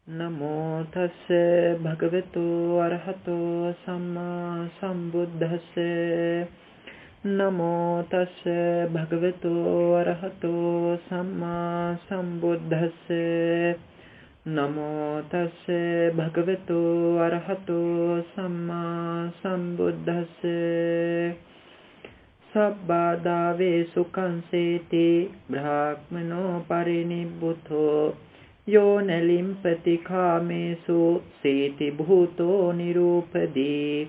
නමෝ තස්ස භගවතු අරහතෝ සම්මා සම්බුද්දස්ස නමෝ තස්ස භගවතු අරහතෝ සම්මා සම්බුද්දස්ස නමෝ තස්ස භගවතු අරහතෝ සම්මා සම්බුද්දස්ස සබ්බාදාවේ සුඛං සේති බ්‍රාහ්මනෝ පරිනිබ්බුතෝ යෝ නලිම්පති කාමේසු සේති භූතෝ නිරූපදී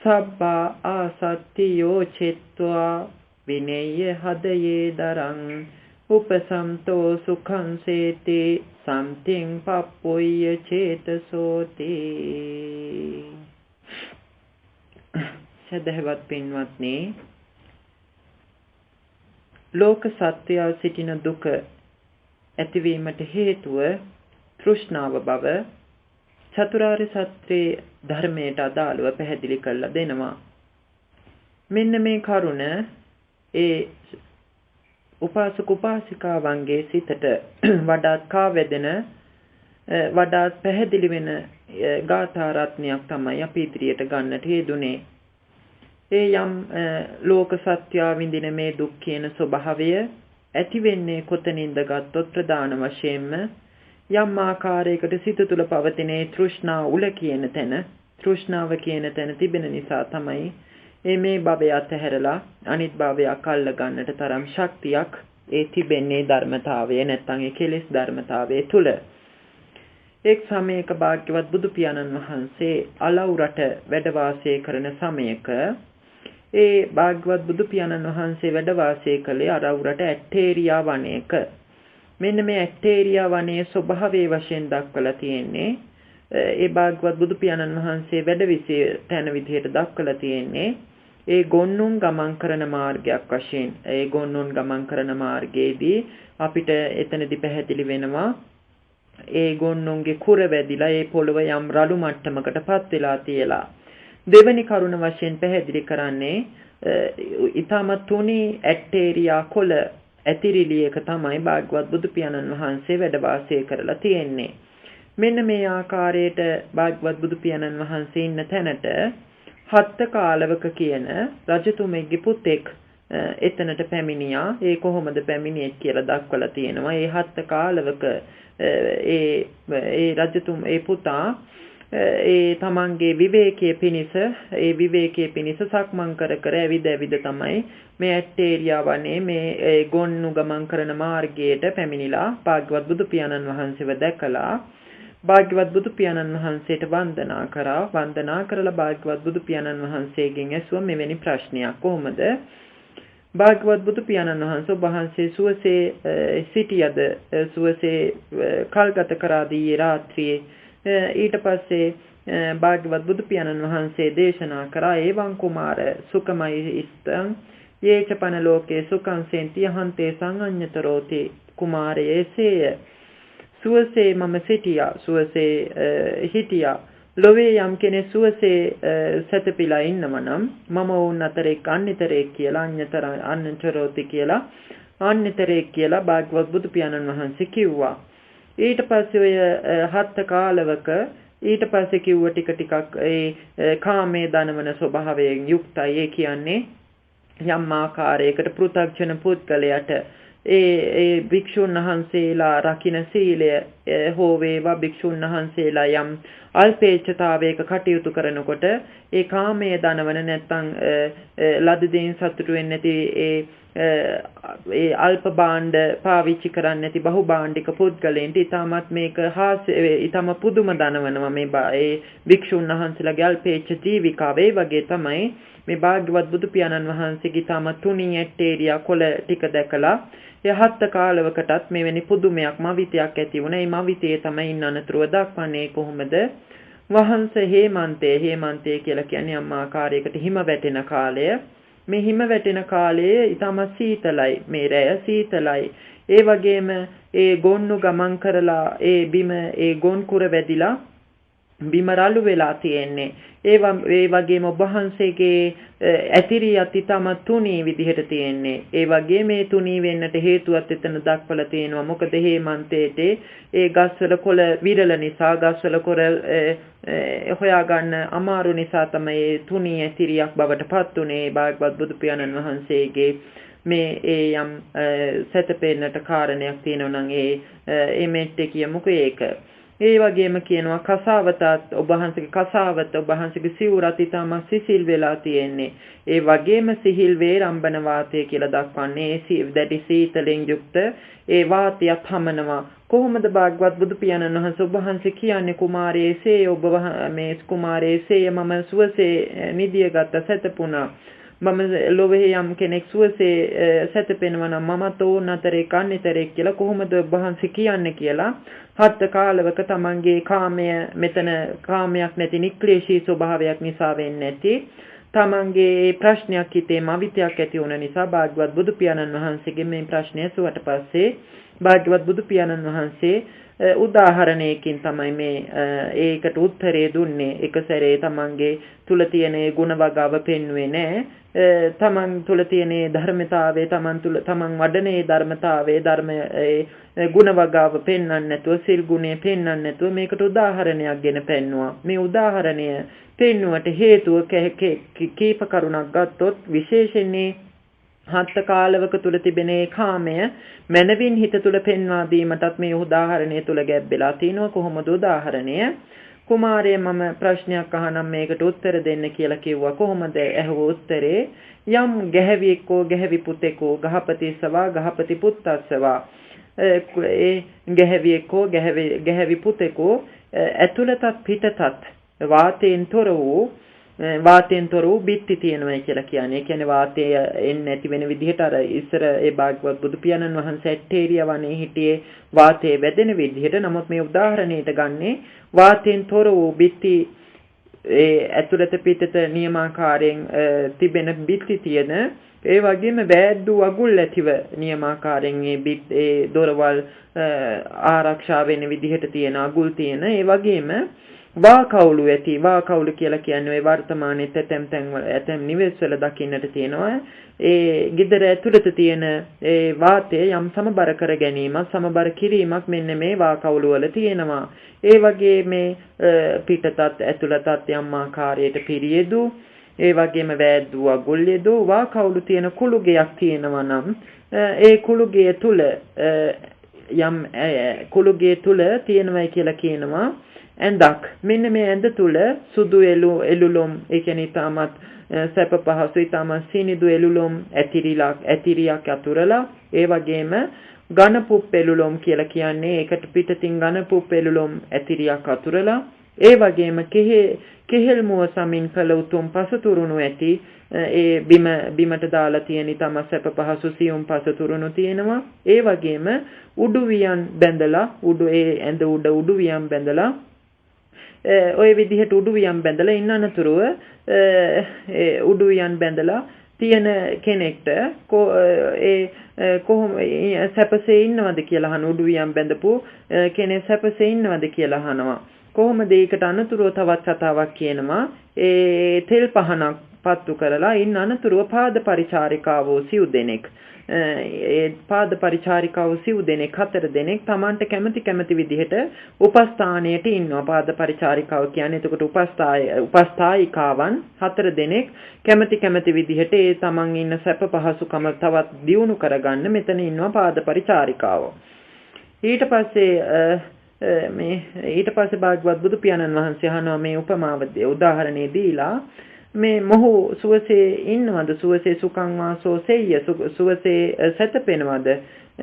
සබ්බා ආසත්තියෝ චිත්වා විනේය හදයේ දරං උපසම්තෝ සුඛං සේති සම්තිං පප්පොය්‍ය චේතසෝති. සදහවත් පින්වත්නි, ලෝක සත්‍යය සිටින දුක ඇතිවීමට හේතුව තෘෂ්ණාව බව චතුරාර්ය සත්‍යයේ ධර්මයට අදාළව පැහැදිලි කරලා දෙනවා. මෙන්න මේ කරුණ ඒ උපාසක උපාසිකාවන්ගේ සිතට වඩාත් කාවැදෙන වඩාත් පැහැදිලි වෙන ගාථා රත්නයක් තමයි අපි ඉදිරියට ගන්නට යෙදුනේ. ඒ යම් ලෝක සත්‍ය විඳින මේ දුක් කියන ස්වභාවය ඇති වෙන්නේ කොතනින්ද ගත්තොත් ප්‍රධාන වශයෙන්ම යම් ආකාරයකට සිත තුළ පවතින තෘෂ්ණා උල කියන තැන, තෘෂ්ණාව කියන තැන තිබෙන නිසා තමයි මේ භවය අතහැරලා අනිත් භවයක් අල්ල ගන්නට තරම් ශක්තියක් ඒ තිබෙන්නේ ධර්මතාවය නැත්නම් ඒ කෙලෙස් ධර්මතාවයේ තුල. එක් සමයක භාග්‍යවත් බුදු පියාණන් වහන්සේ අලව් රට වැඩ වාසය කරන සමයක ඒ භාග්‍යවත් බුදු පියාණන් වහන්සේ වැඩ වාසය කළේ අරව් රට ඇට්ටේරියා වනයේක. මෙන්න මේ ඇට්ටේරියා වනයේ ස්වභාවයේ වශයෙන් දක්වලා තියෙන්නේ ඒ භාග්‍යවත් බුදු පියාණන් වහන්සේ වැඩ විසිය තැන විදිහට දක්වලා තියෙන්නේ ඒ ගොන්නුන් ගමන් කරන මාර්ගයක් වශයෙන්. ඒ ගොන්නුන් ගමන් කරන මාර්ගයේදී අපිට එතනදී පැහැදිලි වෙනවා ඒ ගොන්නුන්ගේ කුර වැදිලා ඒ පොළව යම් රළු මට්ටමකටපත් වෙලා තියලා. දෙවැනි කරුණ වශයෙන් පැහැදිලි කරන්නේ ඊටමත් තුනි ඇට්ටේරියා කොළ ඇතිරිලියක තමයි භාග්‍යවත් බුදු පියාණන් වහන්සේ වැඩ වාසය කරලා තියෙන්නේ. මෙන්න මේ ආකාරයට භාග්‍යවත් බුදු පියාණන් වහන්සේ ඉන්න තැනට හත්ත කාලවක කියන රජතුමෙක්ගේ පුතෙක් එතනට පැමිණියා. ඒ කොහොමද පැමිණියේ කියලා දක්වලා තියෙනවා. ඒ හත්ත කාලවක ඒ රජතුම ඒ පුතා ඒ තමන්ගේ විවේකයේ පිණිස සක්මන් කර ඇවිද තමයි මේ ඇට්ටේරියා වනේ මේ ගොන්නු ගමන් කරන මාර්ගයට පැමිණිලා භාග්‍යවත් බුදු පියාණන් වහන්සේව දැකලා භාග්‍යවත් බුදු පියාණන් වහන්සේට වන්දනා කරලා භාග්‍යවත් බුදු පියාණන් වහන්සේගෙන් ඇසුවා මෙවැනි ප්‍රශ්නයක්. කොහොමද භාග්‍යවත් බුදු පියාණන් වහන්සේ සුවසේ සිටියද, සුවසේ කල්ගත කරාද ඊයේ රාත්‍රියේ? ඊට පස්සේ භාග්‍යවත් බුදු පියාණන් වහන්සේ දේශනා කරා ඒවං කුමාර සුඛමයි ඉස්තං යේචපන ලෝකේ සුඛං සෙන්ති යහන්තේ සංඤ්ඤතරෝති. කුමාරයේසේය සුවසේ මම සිටියා, සුවසේ හිටියා. ලෝවේ යම් කෙනෙක් සුවසේ සැතපීලා ඉන්නම නම් මම වුන් අතරෙක් අන්‍යතරෙක් කියලා අන්‍යතරෝති කියලා අන්‍යතරෙක් කියලා භාග්‍යවත් බුදු පියාණන් වහන්සේ කිව්වා. ඊට පස්සේ ඔය හත්ත කාලවක ඊට පස්සේ කිව්ව ටිකක් ඒ කාමයේ දනවන ස්වභාවයෙන් යුක්තයි. ඒ කියන්නේ යම් ආකාරයකට පෘථග්ජන පුද්ගලයාට ඒ භික්ෂුන් වහන්සේලා රකින්න සීලය හෝ වේවා භික්ෂුන් වහන්සේලා යම් අල්පේච්ඡතාවයක කටයුතු කරනකොට ඒ කාමයේ දනවන නැත්නම් ලද දෙයින් සතුටු වෙන්නේ නැති ඒ අල්ප භාණ්ඩ පාවිච්චි කරන්නේ නැති බහු භාණ්ඩික පුද්ගලයන්ට ඊටමත් මේක ඊටම පුදුම දනවනවා මේ ඒ භික්ෂුන් වහන්සේලාගේ අල්පේච්ඡ ජීවිකාව. ඒ වගේ තමයි මේ භාග්‍යවත් බුදු පියාණන් වහන්සේගේ ඊටම තුනි ඇට්ටේරියා කොළ ටික දැකලා යහත් කාලවකටත් මෙවැනි පුදුමයක් මවිතයක් ඇති වුණා. මේ මවිතයේ තමයි ඉන්න අනතුරුව දක්වන්නේ. කොහොමද? වහන්සේ හේමන්තේ කියලා කියන්නේ අම්මා ආකාරයකට හිම වැටෙන කාලය. මේ හිම වැටෙන කාලයේ ඊටම සීතලයි. මේ රැය සීතලයි. ඒ වගේම ඒ ගොන්නු ගමන් කරලා ඒ බිම ඒ ගොන් කුර වැදිලා බිම රළු වෙලා තියෙන්නේ. ඒ වගේම ඔබ වහන්සේගේ ඇතිරියත් ඊටම තුනී විදිහට තියෙන්නේ. ඒ වගේ මේ තුනී වෙන්නට හේතුවත් එතන දක්වලා තියෙනවා. මොකද හේමන්තයේට ඒ ගස්වල කොළ විරල නිසා ගස්වල කොළ හොයාගන්න අමාරු නිසා තමයි තුනී ඇතිරියක් බවට පත් උනේ. භාග්‍යවත් බුදු පියාණන් වහන්සේගේ මේ ඒ යම් සැතපෙන්නට කාරණයක් තියෙනවා නම් ඒ මෙට්ටේ කියමුකෝ ඒක. ඒ වගේම කියනවා කසාවතත් ඔබ වහන්සේගේ කසාවත ඔබ වහන්සේගේ සිවුරත් ඊටම සිසිල් වෙලා තියෙන්නේ. ඒ වගේම සිහිල් වේ රම්බන වාතය කියලා දක්වන්නේ දැඩි සීතලෙන් යුක්ත ඒ වාතයත් හමනවා. කොහොමද භාග්‍යවත් බුදු පියාණන් වහන්සේ ඔබ වහන්සේ කියන්නේ කුමාරයේසේ ඔබ මේ කුමාරයේසේ මම සුවසේ නිදියගත සැතපුණා. මම ලෝභේ යම් කෙනෙක් සුවසේ සැතපෙනවා නම් මමත් ඕන අතරේ කන්නේතරේ කියලා කොහොමද ඔබ වහන්සේ කියන්නේ කියලා හත් කාලවක තමන්ගේ කාමය මෙතන කාමයක් නැති නික්ලේශී ස්වභාවයක් නිසා වෙන්නේ නැති තමන්ගේ ප්‍රශ්නයක් හිතේම අවිතයක් ඇති වුණ නිසා භාග්‍යවත් බුදු පියාණන් වහන්සේගේ මේ ප්‍රශ්නය සුවට පස්සේ භාග්‍යවත් බුදු පියාණන් වහන්සේ උදාහරණයකින් තමයි මේ ඒකට උත්තරේ දුන්නේ. එක සැරේ තමන්ගේ තුල තියෙන ගුණ වගාව පෙන්වුවේ නැහැ. තමන් තුල තියෙන ධර්මතාවයේ තමන් වඩනේ ධර්මතාවයේ ධර්මයේ ගුණ වගාව පෙන්වන්නේ නැතුව සිල් ගුණේ පෙන්වන්නේ නැතුව මේකට උදාහරණයක් ගෙන පෙන්වුවා. මේ උදාහරණය පෙන්වුවට හේතුව කීප කරුණක් ගත්තොත් විශේෂයෙන්ම හත් කාලවක තුල තිබෙන කාමය මනවින් හිත තුල පෙන්වා දීමටත් මේ උදාහරණය තුල ගැබ්බෙලා තිනවා. කොහොමද උදාහරණය? කුමාරය මම ප්‍රශ්නයක් අහනම් මේකට උත්තර දෙන්න කියලා කිව්වා. කොහොමද ඇහුව උත්තරේ? යම් ගැහැවියෙක්කෝ ගැහැවි පුතෙකෝ ගහපතිස්සවා ගහපති පුත්තස්සවා ඒ ගැහැවියෙක්කෝ ගැහැවි පුතෙකෝ ඇතුළතත් පිටතත් වාතයෙන් තොර වූ බිත්ති තියෙනවා කියලා කියන්නේ. ඒ කියන්නේ වාතය එන්නේ නැති වෙන විදිහට අර ඉස්සර ඒ භාග්‍යවත් බුදු පියාණන් වහන්සේ ඇටේරියා වනේ හිටියේ වාතය වැදෙන විදිහට. නමුත් මේ උදාහරණයට ගන්නේ වාතයෙන් තොර වූ බිත්ති ඒ ඇතුළත පිටත නියමාකාරයෙන් තිබෙන බිත්ති තියෙන ඒ වගේම වැද්දු අගුල් ඇතිව නියමාකාරයෙන් ඒ දොරවල් ආරක්ෂා වෙන විදිහට තියෙන අගුල් තියෙන ඒ වගේම වාකවුළු ඇති. වාකවුළු කියලා කියන්නේ ඒ වර්තමානයේ ඇතැම් නිවෙස්වල දකින්නට තියෙනවා. ඒ ගෙදර ඇතුළත තියෙන ඒ වාතය යම් සමබර කර ගැනීමක් සමබර කිරීමක් මෙන්න මේ වාකවුළු වල තියෙනවා. ඒ වගේ මේ පිටතත් ඇතුළතත් යම් ආකාරයකට පිරියදු ඒ වගේම වැද්දු අගුල්යදු වාකවුළු තියෙන කුළුගයක් තියෙනවා නම් ඒ කුළුගය තුල යම් කුළුගය තුල තියෙනවයි කියලා කියනවා ඇඳක්. මෙන්න මේ ඇඳ තුල සුදු එළුලොම් ඒ කියන්නේ තාමත් සැප පහසු ඊටම සීනිදු එළුලොම් ඇතිරියක් අතුරලා ඒ වගේම ඝන පුප් එළුලොම් කියලා කියන්නේ ඒකට පිටතින් ඝන පුප් එළුලොම් ඇතිරියක් අතුරලා ඒ වගේම කෙහෙල් මුව සමින් කළ උතුම් පසතුරුණු ඇති ඒ බිමට දාලා තියෙන ඊටම සැප පහසු සියුම් පසතුරුණු තියෙනවා. ඒ වගේම උඩුවියන් බැඳලා ඒ ඇඳ උඩ උඩුවියන් බැඳලා ඔය විදිහට උඩුවියන් බැඳලා ඉන්න අනතුරුව උඩුවියන් බැඳලා තියෙන කෙනෙක්ට කොහොම සැපසේ ඉන්නවද කියලා අහන උඩුවියන් බැඳපු කෙනෙක් සැපසේ ඉන්නවද කියලා අහනවා. කොහොමද ඒකට අනතුරුව තවත් කතාවක් කියනවා. ඒ තෙල් පහනක් පත්තු කරලා ඉන්න අනතුරුව පාද පරිචාරිකාවෝ සිව් දෙනෙක් ඒ පාද පරිචාරිකාවෝ සිව් දෙනෙක් 4 දෙනෙක් Tamanට කැමති විදිහට උපස්ථානයට ඉන්නවා. පාද පරිචාරිකාව කියන්නේ එතකොට උපස්ථායිකාවන් 4 දෙනෙක් කැමති විදිහට ඒ Taman ඉන්න සැප පහසුකම තවත් දියුණු කරගන්න මෙතන ඉන්නවා පාද පරිචාරිකාවෝ. ඊට පස්සේ භාග්‍යවත් බුදු පියාණන් වහන්සේ අහනවා මේ උපමාව උදාහරණේ දීලා මේ මොහු සුවසේ ඉන්නවද සුවසේ සුඛං වාසෝ සෙය්‍ය සුවසේ සැතපෙනවද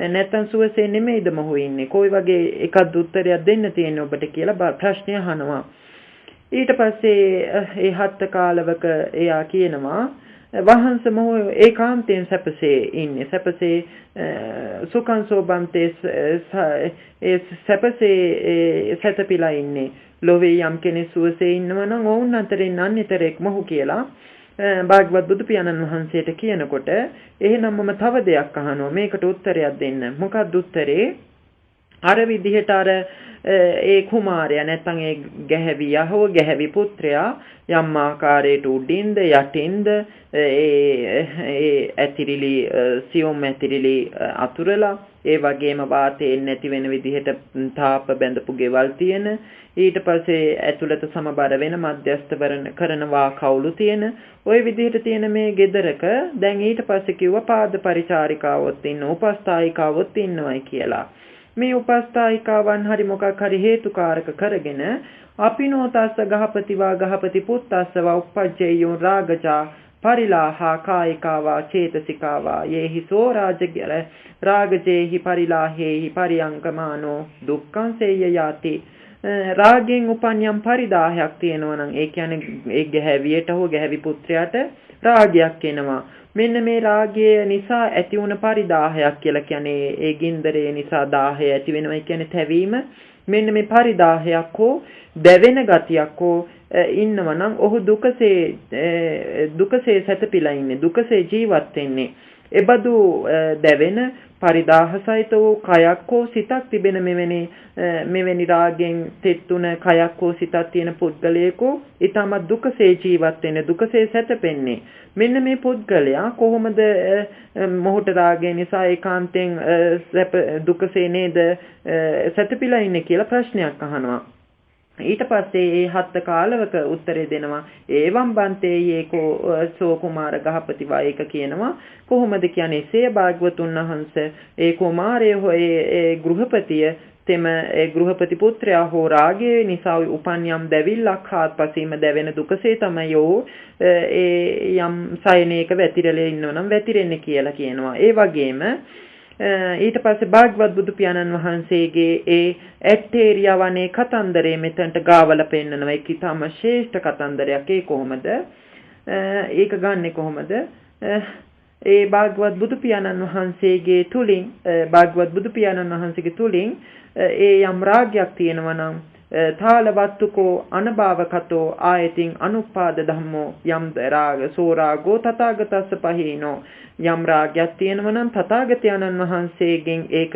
නැත්නම් සුවසේ නෙමෙයිද මොහු ඉන්නේ කොයි වගේ එකක් උත්තරයක් දෙන්න තියෙන්නේ ඔබට කියලා ප්‍රශ්නය අහනවා. ඊට පස්සේ ඒ හත් කාලවක එයා කියනවා වහන්ස මොහු ඒකාන්තයෙන් සැපසේ ඉන්නේ සැපසේ සුඛං සෝබන්තේ සැපසේ සැතපීලා ඉන්නේ. ලෝවේ යම් කෙනෙක් සුවසේ ඉන්නවා නම් වුන් අතරින් අන්‍යතරෙක් මොහු කියලා භාග්‍යවත් බුදු පියාණන් වහන්සේට කියනකොට එහෙනම් මම තව දෙයක් අහනවා මේකට උත්තරයක් දෙන්න. මොකක්ද උත්තරේ? අර විදිහට අර ඒ කුමාරයා නැත්නම් ඒ ගැහැවියා හෝ ගැහැවි පුත්‍රයා යම් ආකාරයට උඩින්ද යටින්ද ඒ ඇතිරිලි සියුම් ඇතිරිලි අතුරලා ඒ වගේම වාතයෙන් නැති වෙන විදිහට තාප බැඳපු ගෙවල් තියෙන ඊට පස්සේ ඇතුළත සමබර වෙන මධ්‍යස්ථ කරනවා කවුළු තියෙන ওই විදිහට තියෙන මේ ගෙදරක දැන් ඊට පස්සේ කිව්වා පාද පරිචාරිකාවොත් ඉන්න උපස්ථායිකාවොත් ඉන්නවයි කියලා. මේ උපස්ථායිකාවන් හරි මොකක් හරි හේතුකාරක කරගෙන අපිනෝ තස්ස ගහපතිවා ගහපති පුත්තස්සවා උප්පජ්ජේයෝ රාගජා පරිලාහා කායිකාවා චේතසිකාවා යේහිසෝ රාගජේහි පරිලාහේහි පරියංකමානෝ දුක්ඛං සේය යාති. රාගෙන් උපන් යම් පරිදාහයක් තියෙනවා නම් ඒ කියන්නේ ඒ ගැහැවියට හෝ ගැහැවි පුත්‍රයාට රාගයක් එනවා. මෙන්න මේ රාගය නිසා ඇති වුණ පරිදාහයක් කියලා කියන්නේ ඒ ගින්දරේ නිසා දාහය ඇති වෙනවා කියන්නේ තැවීම. මෙන්න මේ පරිදාහයක් හෝ දැවෙන ගතියක් හෝ ඉන්නවනම් ඔහු දුකසේ සැතපීලා ඉන්නේ දුකසේ ජීවත් වෙන්නේ. එබඳු දැවෙන පරිදාහසහිත වූ කයක් හෝ සිතක් තිබෙන මෙවැනි රාගෙන් තෙත්තුන කයක් හෝ සිතක් තියෙන පුද්ගලයෙකු ඊටම දුකසේ ජීවත් වෙන්නේ දුකසේ සැතපෙන්නේ. මෙන්න මේ පුද්ගලයා කොහොමද මොහොත රාගය නිසා ඒකාන්තයෙන් දුකසේ නේද සැතපීලා ඉන්නේ කියලා ප්‍රශ්නයක් අහනවා. ඊට පස්සේ ඒ හත් කාලවක උත්තරේ දෙනවා ඒවම් බන්තේ යේකෝ සෝ කුමාර ගහපති වායක කියනවා කොහොමද කියන්නේ සේ භාග්‍යවතුන් වහන්සේ ඒ කුමාරය හෝ ඒ ගෘහපතිය තෙම ඒ ගෘහපති පුත්‍රයා හෝ රාගයේ නිසා උපන් යම් දැවිල්ලක් හාත්පසීම දැවෙන දුකසේ තමයි ඒ යම් සයනයක වැතිරලා ඉන්නවනම් වැතිරෙන්නේ කියලා කියනවා. ඒ වගේම ඊට පස්සේ භාග්‍යවත් බුදු පියාණන් වහන්සේගේ ඒ ඇටේරියා වනේ කතන්දරේ මෙතනට ගාවලා පෙන්නනවා. ඒක ඊටම ශ්‍රේෂ්ඨ කතන්දරයක්. ඒ කොහොමද? ඒක ගන්නෙ කොහොමද? ඒ භාග්‍යවත් බුදු පියාණන් වහන්සේගේ තුලින් භාග්‍යවත් බුදු පියාණන් වහන්සේගේ තුලින් ඒ යම් රාගයක් තියෙනවා නම් තාලවත්තුකෝ අනභාවකතෝ ආයතින් අනුපාද ධම්මෝ යම් රාග සෝරාගෝ තථාගතස්ස පහීනෝ යම් රාගයක් තියෙනවා නම් තථාගතයන්න් වහන්සේගෙන් ඒක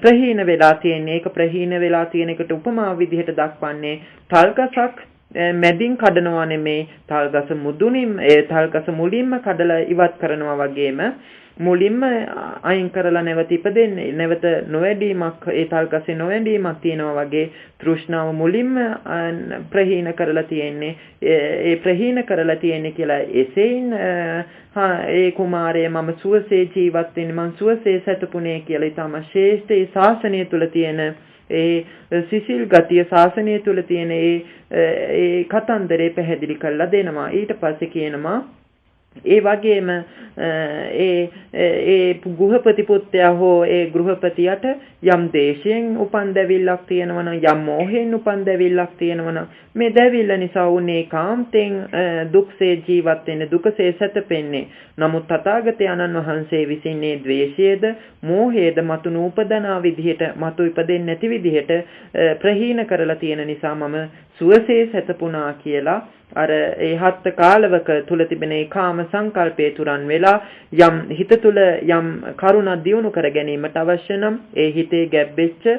ප්‍රහීන වෙලා තියෙන ඒක ප්‍රහීන වෙලා තියෙන එකට උපමා විදිහට දක්වන්නේ තල්ගසක් මැදින් කඩනවා නෙමේ තල්ගස මුදුනින් තල්ගස මුලින්ම කඩලා ඉවත් කරනවා වගේම මුලින්ම අයින් කරලා නැවත ඉපදෙන්නේ නැවත නොවැඩීමක් ඒ තල්ගසේ නොවැඩීමක් තියෙනවා වගේ තෘෂ්ණාව මුලින්ම ප්‍රහීන කරලා තියෙන්නේ ඒ ප්‍රහීන කරලා තියෙන්නේ කියලා එසේයින් ඒ කුමාරය මම සුවසේ ජීවත් වෙන්නේ මම සුවසේ සැතපුණේ කියලා ඊටම ශ්‍රේෂ්ඨ ඒ ශාසනය තුල තියෙන ඒ සිසිල් ගතිය ශාසනය තුල තියෙන ඒ කතන්දරේ පැහැදිලි කරලා දෙනවා. ඊට පස්සේ කියනවා ඒ වගේම ඒ ගෘහපති පුත්‍රයා හෝ ඒ ගෘහපතියට යම් දේශයෙන් උපන් දැවිල්ලක් තියෙනවා නම් යම් මෝහයෙන් උපන් දැවිල්ලක් තියෙනවා නම් මේ දැවිල්ල නිසා උනේ කාන්තෙන් දුක්සේ ජීවත් වෙන්නේ දුකසේ සැතපෙන්නේ. නමුත් තථාගතයන්න් වහන්සේ විසින් මේ ද්වේෂයේද මෝහයේද මතු නූපදනා විදිහට මතු ඉපදෙන්නේ නැති විදිහට ප්‍රහීන කරලා තියෙන නිසා මම සුවසේ සැතපුණා කියලා අර ඒ හත් කාලවක තුල තිබෙන ඒ කාම සංකල්පයේ තුරන් වෙලා යම් හිත තුල යම් කරුණා දියුණු කර ගැනීමට අවශ්‍ය නම් ඒ හිතේ ගැබ්බෙච්ච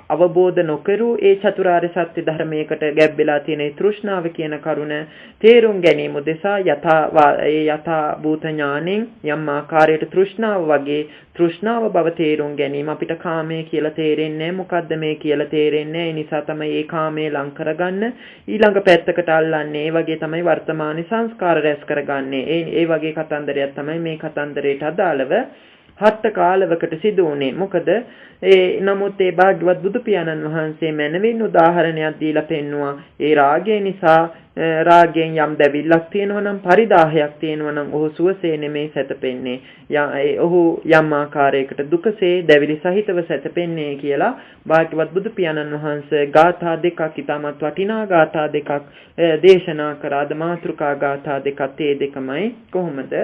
අවබෝධ නොකරු ඒ චතුරාර්ය සත්‍ය ධර්මයකට ගැබ්බෙලා තියෙන තෘෂ්ණාව කියන කරුණ තේරුම් ගැනීම උදෙසා යථා භූත ඥාණයෙන් යම් ආකාරයට තෘෂ්ණාව වගේ තෘෂ්ණාව බව තේරුම් ගැනීම අපිට කාමයේ කියලා තේරෙන්නේ මොකද්ද මේ කියලා තේරෙන්නේ ඒ නිසා තමයි ඒ කාමයේ ලං කරගන්න ඊළඟ පැත්තකට අල්ලන්නේ ඒ වගේ තමයි වර්තමාන සංස්කාර රැස් කරගන්නේ ඒ වගේ කතන්දරයක් තමයි මේ කතන්දරයට අදාළව හත් කාලවකට සිදු වුණේ. මොකද නමුත් ඒ භාග්‍යවත් බුදු පියාණන් වහන්සේ මැනවින් උදාහරණයක් දීලා පෙන්නවා ඒ රාගය නිසා රාගයෙන් යම් දැවිල්ලක් තියෙනවා නම් පරිදාහයක් තියෙනවා නම් ඔහු සුවසේ නෙමේ සැතපෙන්නේ. ඔහු යම් ආකාරයකට දුකසේ දැවිලි සහිතව සැතපෙන්නේ කියලා භාග්‍යවත් බුදු පියාණන් වහන්සේ ගාථා දෙකක් ඉතාමත් වටිනා ගාථා දෙකක් දේශනා කරාද මාතෘකා ගාථා දෙකක් ඒ දෙකමයි කොහොමද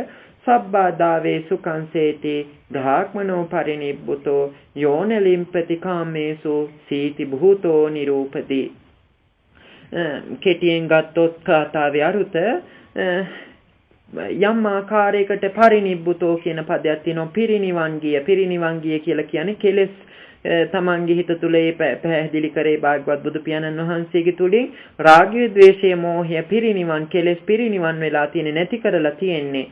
සබ්බාදාවේ සුඛංසේති බ්‍රාහ්මනෝ පරිනිබ්බුතෝ යෝනලිම්පති කාමේසු සීති භූතෝ නිරූපති. කෙටියෙන් ගත්තොත් කාතාවේ අරුත යම් ආකාරයකට පරිනිබ්බුතෝ කියන පදයක් තියෙනවා පිරිනිවන් ගිය කියලා කියන්නේ කෙලෙස් තමන්ගේ හිත තුළ ඒ පැහැදිලි කරේ භාග්‍යවත් බුදු පියාණන් වහන්සේගේ තුලින් රාගය ද්වේෂය මෝහය පිරිනිවන් කෙලෙස් පිරිනිවන් වෙලා තියෙන්නේ නැති කරලා තියෙන්නේ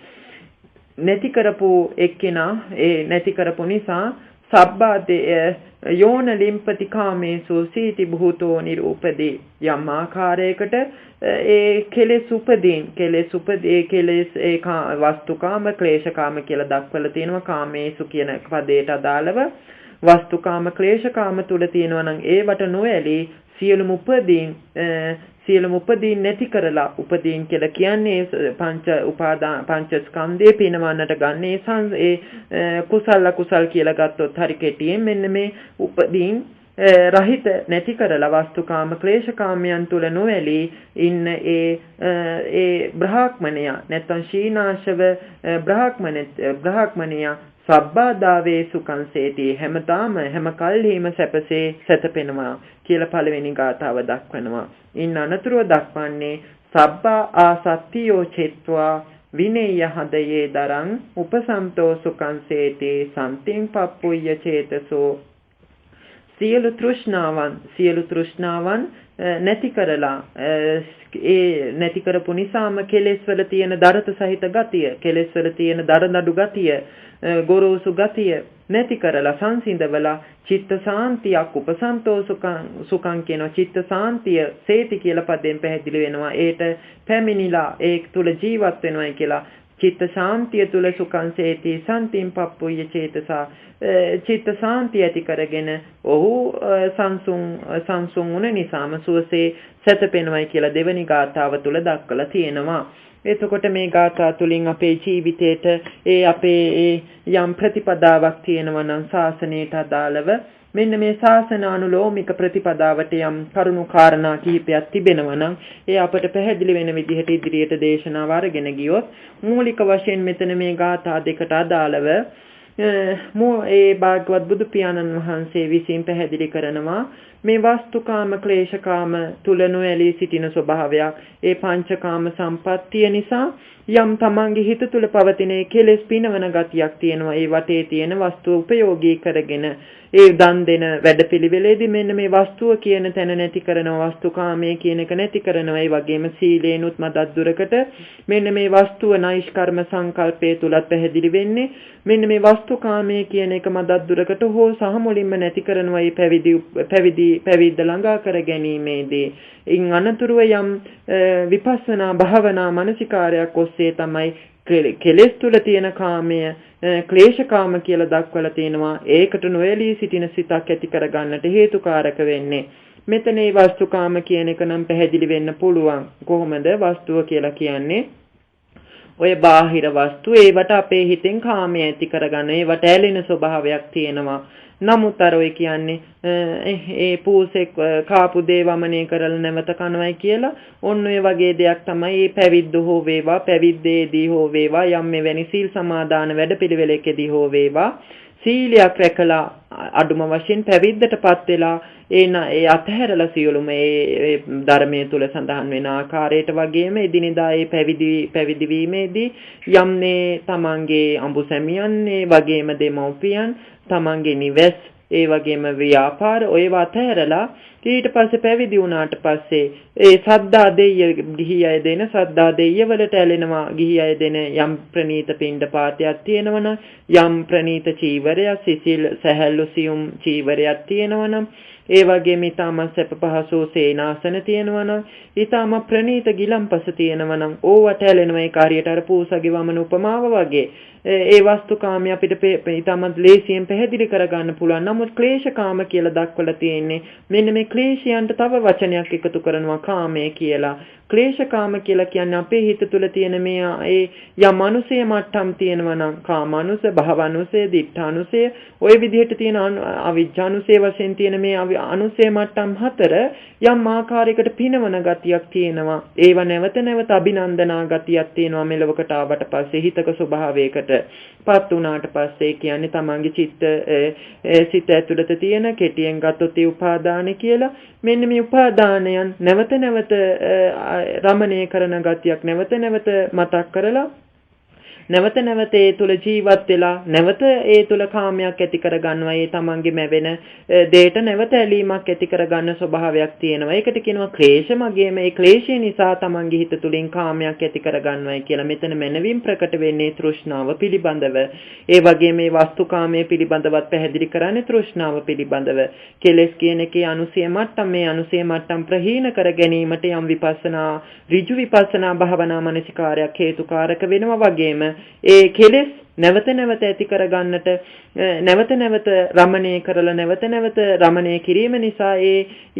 නැති කරපු එක්කෙනා ඒ නැති කරපු නිසා සබ්බාදේ යෝන ලිම්පති කාමේසු සීති භූතෝ නිරූපදී යම් ආකාරයකට ඒ කෙලෙස් උපදී කෙලෙස් ඒ වස්තුකාම ක්ලේශකාම කියලා දක්වලා තියෙනවා කාමේසු කියන පදයට අදාළව වස්තුකාම ක්ලේශකාම තුල තියෙනවා නම් ඒවට නොඇලී සියලුම උපදීන් නැති කරලා උපදීන් කියලා කියන්නේ පංච ස්කන්ධේ පිනවන්නට ගන්න ඒ කුසල අකුසල් කියලා ගත්තොත් හරි කෙටියෙන් මෙන්න මේ උපදීන් රහිත නැති කරලා වස්තුකාම ක්ලේශකාමයන් තුල නොඇලී ඉන්න ඒ බ්‍රහ්මණයා නැත්නම් ශීනාශව බ්‍රහ්මණයා සබ්බාදාවේ සුඛංසේති හැමතාම හැම කල්හිම සැපසේ සැතපෙනවා කියලා පළවෙනි ගාථාව දක්වනවා. ඉන් අනතුරුව දක්වන්නේ සබ්බා ආසත්තියෝ චෙත්වා විනේය හදයේ දරං උපසම්තෝ සුඛංසේති සම්තිං පප්පුය්‍ය චේතසෝ සියලු තෘෂ්ණාවන් නැති කරලා ඒ නැති කරපු නිසාම කෙලෙස් වල තියෙන දරත සහිත ගතිය කෙලෙස් වල තියෙන දරදඬු ගතිය ගොරෝසු ගතිය නැති කරලා සංසිඳවලා චිත්ත සාන්තියක් උපසන්තෝ සුඛං කියන චිත්ත සාන්තිය සේති කියලා පදයෙන් පැහැදිලි වෙනවා ඒට පැමිණිලා ඒ තුල ජීවත් වෙනවායි කියලා චිත්ත ශාන්තිය තුල සුඛං සේති සම්තිම් පප්පුය්‍ය චේතසා චිත්ත ශාන්තිය ඇති කරගෙන ඔහු සංසුන් වුණ නිසාම සුවසේ සැතපෙනවයි කියලා දෙවනි ගාථාව තුල දක්වලා තියෙනවා. එතකොට මේ ගාථා තුලින් අපේ ජීවිතේට අපේ යම් ප්‍රතිපදාවක් තියෙනවා නම් ශාසනයට අදාළව මෙන්න මේ ශාසනානුලෝමික ප්‍රතිපදාවට යම් කරුණු කාරණා කිහිපයක් තිබෙනවා නම් ඒ අපට පැහැදිලි වෙන විදිහට ඉදිරියට දේශනාව අරගෙන ගියොත් මූලික වශයෙන් මෙතන මේ ගාථා දෙකට අදාළව ඒ භාග්‍යවත් බුදු පියාණන් වහන්සේ විසින් පැහැදිලි කරනවා මේ වස්තුකාම ක්ලේශකාම තුල නොඇලී සිටින ස්වභාවයක් ඒ පංචකාම සම්පත්තිය නිසා යම් තමන්ගේ හිත තුල පවතින කෙලෙස් පිනවන ගතියක් තියෙනවා ඒ වටේ තියෙන වස්තුව උපයෝගී කරගෙන ඒ දන් දෙන වැඩපිළිවෙලේදී මෙන්න මේ වස්තුව කියන තැන නැති කරනවා වස්තුකාමයේ කියන එක නැති කරනවා ඒ වගේම සීලේනුත් මදක් දුරකට මෙන්න මේ වස්තුව නෛෂ්කර්ම සංකල්පයේ තුලත් පැහැදිලි වෙන්නේ මෙන්න මේ වස්තුකාමයේ කියන එක මදක් දුරකට හෝ සහ මුලින්ම නැති කරනවා මේ පැවිද්ද ළඟා කර ගැනීමේදී ඉන් අනතුරුව යම් විපස්සනා භාවනා මානසිකාරයක් ඔස්සේ තමයි කෙලෙස් තුල තියෙන කාමය ක්ලේශකාම කියලා දක්වලා තියෙනවා ඒකට නොඇලී සිටින සිතක් ඇති කරගන්නට හේතුකාරක වෙන්නේ මෙතන මේ වස්තුකාම කියන එක නම් පැහැදිලි වෙන්න පුළුවන් කොහොමද වස්තුව කියලා කියන්නේ ඔය බාහිර වස්තු ඒවට අපේ හිතෙන් කාමය ඇති කරගන්න ඒවට ඇලෙන ස්වභාවයක් තියෙනවා නමුත් අර ඔය කියන්නේ ඒ පූසෙක් කාපු දේ වමනේ කරලා නැවත කනවයි කියලා ඔන්න ඔය වගේ දෙයක් තමයි මේ පැවිද්ද හෝ වේවා පැවිද්දේදී හෝ වේවා යම් මෙවැනි සීල් සමාදාන වැඩපිළිවෙලකදී හෝ වේවා සීලයක් රැකලා අඩුම වශයෙන් පැවිද්දටපත් වෙලා ඒ අතහැරලා සියලුම ඒ ධර්මයේ තුල සඳහන් වෙන ආකාරයට වගේම එදිනෙදා ඒ පැවිදි වීමේදී යම් මේ තමන්ගේ අඹු සැමියන් ඒ වගේම දෙමව්පියන් තමන්ගේ නිවෙස් ඒ වගේම ව්‍යාපාර ඔයවා අතහැරලා ඊට පස්සේ පැවිදි වුණාට පස්සේ ඒ සද්දා දෙය ගිහි අය දෙන සද්දා දෙය වලට ඇලෙනවා ගිහි අය දෙන යම් ප්‍රනීත පින්ඩ පාතයක් තියෙනවනම් යම් ප්‍රනීත චීවරයක් සිසිල් සැහැල්ලු සියුම් චීවරයක් තියෙනවනම් ඒ වගේම ඊටම සැප පහසු සේනාසන තියෙනවනම් ඊටම ප්‍රනීත ගිලම්පස තියෙනවනම් ඕවට ඇලෙනවා ඒ කාර්යයට අර පූසගේ වමන උපමාව වගේ ඒ වස්තුකාමී අපිට ඊටම ලේසියෙන් පැහැදිලි කරගන්න පුළුවන්. නමුත් ක්ලේශකාම කියලා දක්වලා තියෙන්නේ මෙන්න මේ ක්ලේශයන්ට තව වචනයක් එකතු කරනවා කාමය කියලා. ක්ලේශකාම කියලා කියන්නේ අපේ හිත තුළ තියෙන මේ ඒ යම් අනුසය මට්ටම් තියෙනවා නම් කාමානුසය, භවනුසය, දිඨානුසය ওই විදිහට තියෙන අවිජ්ජානුසය වශයෙන් තියෙන මේ අනුසය මට්ටම් හතර යම් ආකාරයකට පිනවන ගතියක් තියෙනවා. ඒව නැවත නැවත අභිනන්දනා ගතියක් තියෙනවා මෙලවකට ආවට පස්සේ හිතක ස්වභාවයකට පත් වුණාට පස්සේ කියන්නේ තමන්ගේ සිත ඇතුළත තියෙන කෙටියෙන් ගත්තොත් ඒ උපාදාන කියලා මෙන්න මේ උපාදානයන් නැවත නැවත රමණය කරන ගතියක් නැවත නැවත මතක් කරලා නැවත නැවත ඒ තුල ජීවත් වෙලා නැවත ඒ තුල කාමයක් ඇති කරගන්නවා. ඒ තමන්ගේ මැවෙන දෙයට නැවත ඇලීමක් ඇති කරගන්න ස්වභාවයක් තියෙනවා. ඒකට කියනවා ක්ලේශ මගේම. ඒ ක්ලේශය නිසා තමන්ගේ හිත තුලින් කාමයක් ඇති කරගන්නවායි කියලා. මෙතන මනවින් ප්‍රකට වෙන්නේ තෘෂ්ණාව පිළිබඳව. ඒ වගේම මේ වස්තුකාමයේ පිළිබඳවත් පැහැදිලි කරන්නේ තෘෂ්ණාව පිළිබඳව. කෙලෙස් කියන එකේ අනුසය මට්ටම්, මේ අනුසය මට්ටම් ප්‍රහීන කර ගැනීමට යම් විපස්සනා ඍජු විපස්සනා භාවනා මනසිකාරයක් හේතුකාරක වෙනවා. වගේම ඒ කෙලෙස් නැවත නැවත ඇති කරගන්නට නැවත නැවත රමණය කරලා නැවත නැවත රමණය කිරීම නිසා ඒ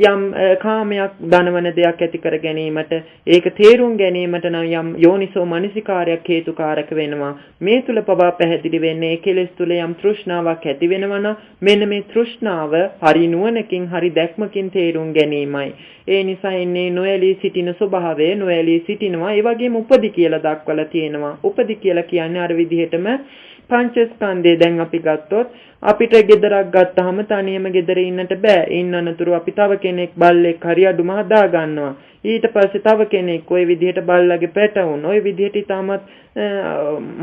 යම් කාමයක් දනවන දෙයක් ඇති කර ගැනීමට ඒක තේරුම් ගැනීමට නම් යම් යෝනිසෝ මනසිකාරයක් හේතුකාරක වෙනවා. මේ තුල පවා පැහැදිලි වෙන්නේ කෙලෙස් තුල යම් තෘෂ්ණාවක් ඇති වෙනවා. මෙන්න මේ තෘෂ්ණාව හරි නුවණකින් හරි දැක්මකින් තේරුම් ගැනීමයි. ඒ නිසා ඉන්නේ නොඇලී සිටින ස්වභාවය, නොඇලී සිටිනවා. ඒ වගේම උපදි කියලා දක්වලා තියෙනවා. උපදි කියලා කියන්නේ අර විදිහටම පංචස්කන්ධය. දැන් අපි ගත්තොත් අපිට ගෙදරක් ගත්තාම තනියම ගෙදර ඉන්නට බෑ. ඉන්නනතුරු අපි තව කෙනෙක් බල්ලෙක් හරි අඩුම හදා ගන්නවා. ඊට පස්සේ තව කෙනෙක් ওই විදිහට බල්ලගේ පැටවුන් ওই විදිහට ඊටමත්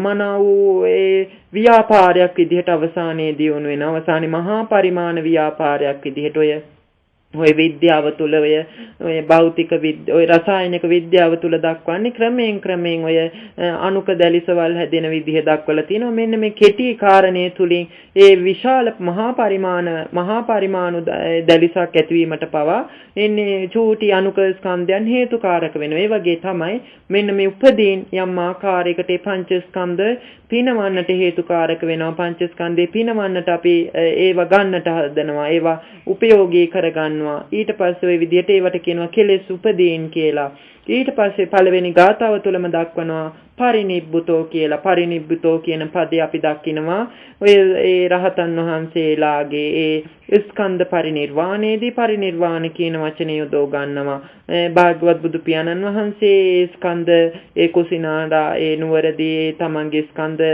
මනාව ඒ ව්‍යාපාරයක් විදිහට අවසානයේදී වුණ වෙනවා. අවසානයේ මහා පරිමාණ ව්‍යාපාරයක් විදිහට ඔය විද්‍යාව තුළ ඔය භෞතික ඔය රසායනික විද්‍යාව තුළ දක්වන්නේ ක්‍රමයෙන් ඔය අණුක දැලිසවල් හැදෙන විදිහ දක්වලා තියෙනවා. මෙන්න මේ කෙටි කාරණේ තුලින් ඒ විශාල මහා පරිමාණු දැලිසක් ඇතිවීමට පවා එන්නේ චූටි අණුක ස්කන්ධයන් හේතුකාරක වෙනවා. ඒ වගේ තමයි මෙන්න මේ උපදීන් යම් ආකාරයකට පංචස්කන්ධ පිනවන්නට හේතුකාරක වෙනවා. පංචස්කන්ධේ පිනවන්නට අපි ඒව ගන්නට හදනවා. ඒවා උපයෝගී කරගන්න. ඊට පස්සේ ওই විදිහට ඒවට කියනවා කෙලෙස් උපදීන් කියලා. ඊට පස්සේ පළවෙනි ගාථාව තුළම දක්වනවා පරිනිබ්බුතෝ කියලා. පරිනිබ්බුතෝ කියන පදේ අපි දකිනවා ඔය ඒ රහතන් වහන්සේලාගේ ඒ ස්කන්ධ පරිනිර්වාණයේදී පරිනිර්වාණ කියන වචනේ යොදව ගන්නවා. භාග්‍යවත් බුදු පියාණන් වහන්සේ ස්කන්ධ ඒ කුසිනාරා ඒ නුවරදී තමන්ගේ ස්කන්ධ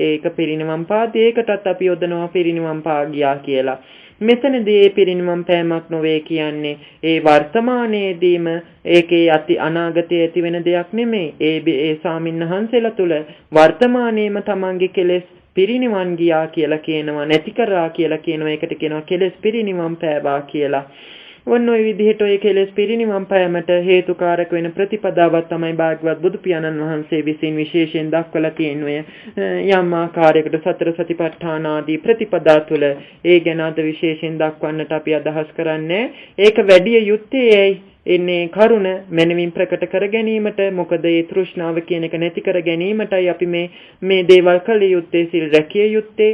ඒක පිරිනිවන් පාදී ඒකටත් අපි යොදනවා පිරිනිවන් පාගියා කියලා. මෙතනදී පිරිනිවන් පෑමක් නොවේ කියන්නේ ඒ වර්තමානයේදීම ඒකේ අනාගතයේ ඇති වෙන දෙයක් නෙමෙයි. ඒ සාමින්හන්සෙලා තුල වර්තමානයේම තමන්ගේ කෙලෙස් පිරිනිවන් ගියා කියලා කියනවා, නැති කරා කියලා කියනවා. ඒකට කියනවා කෙලෙස් පිරිනිවන් පෑවා කියලා. ඔන්න ඔය විදිහට ඔය කෙලෙස් පිරිනිවන් පෑමට හේතුකාරක වෙන ප්‍රතිපදාවක් තමයි භාග්‍යවත් බුදු පියාණන් වහන්සේ විසින් විශේෂයෙන් දක්වලා තියෙන්නේ. යම් ආකාරයකට සතර සතිපට්ඨාන ආදී ප්‍රතිපදා තුළ ඒ ගැන අද විශේෂයෙන් දක්වන්නට අපි අදහස් කරන්නේ. ඒක වැඩි යුත්තේ එන්නේ කරුණ මනමින් ප්‍රකට කර ගැනීමට. මොකද ඒ තෘෂ්ණාව කියන එක නැති කර ගැනීමටයි අපි මේ දේවල් කළ යුත්තේ. සිල් රැකිය යුත්තේ,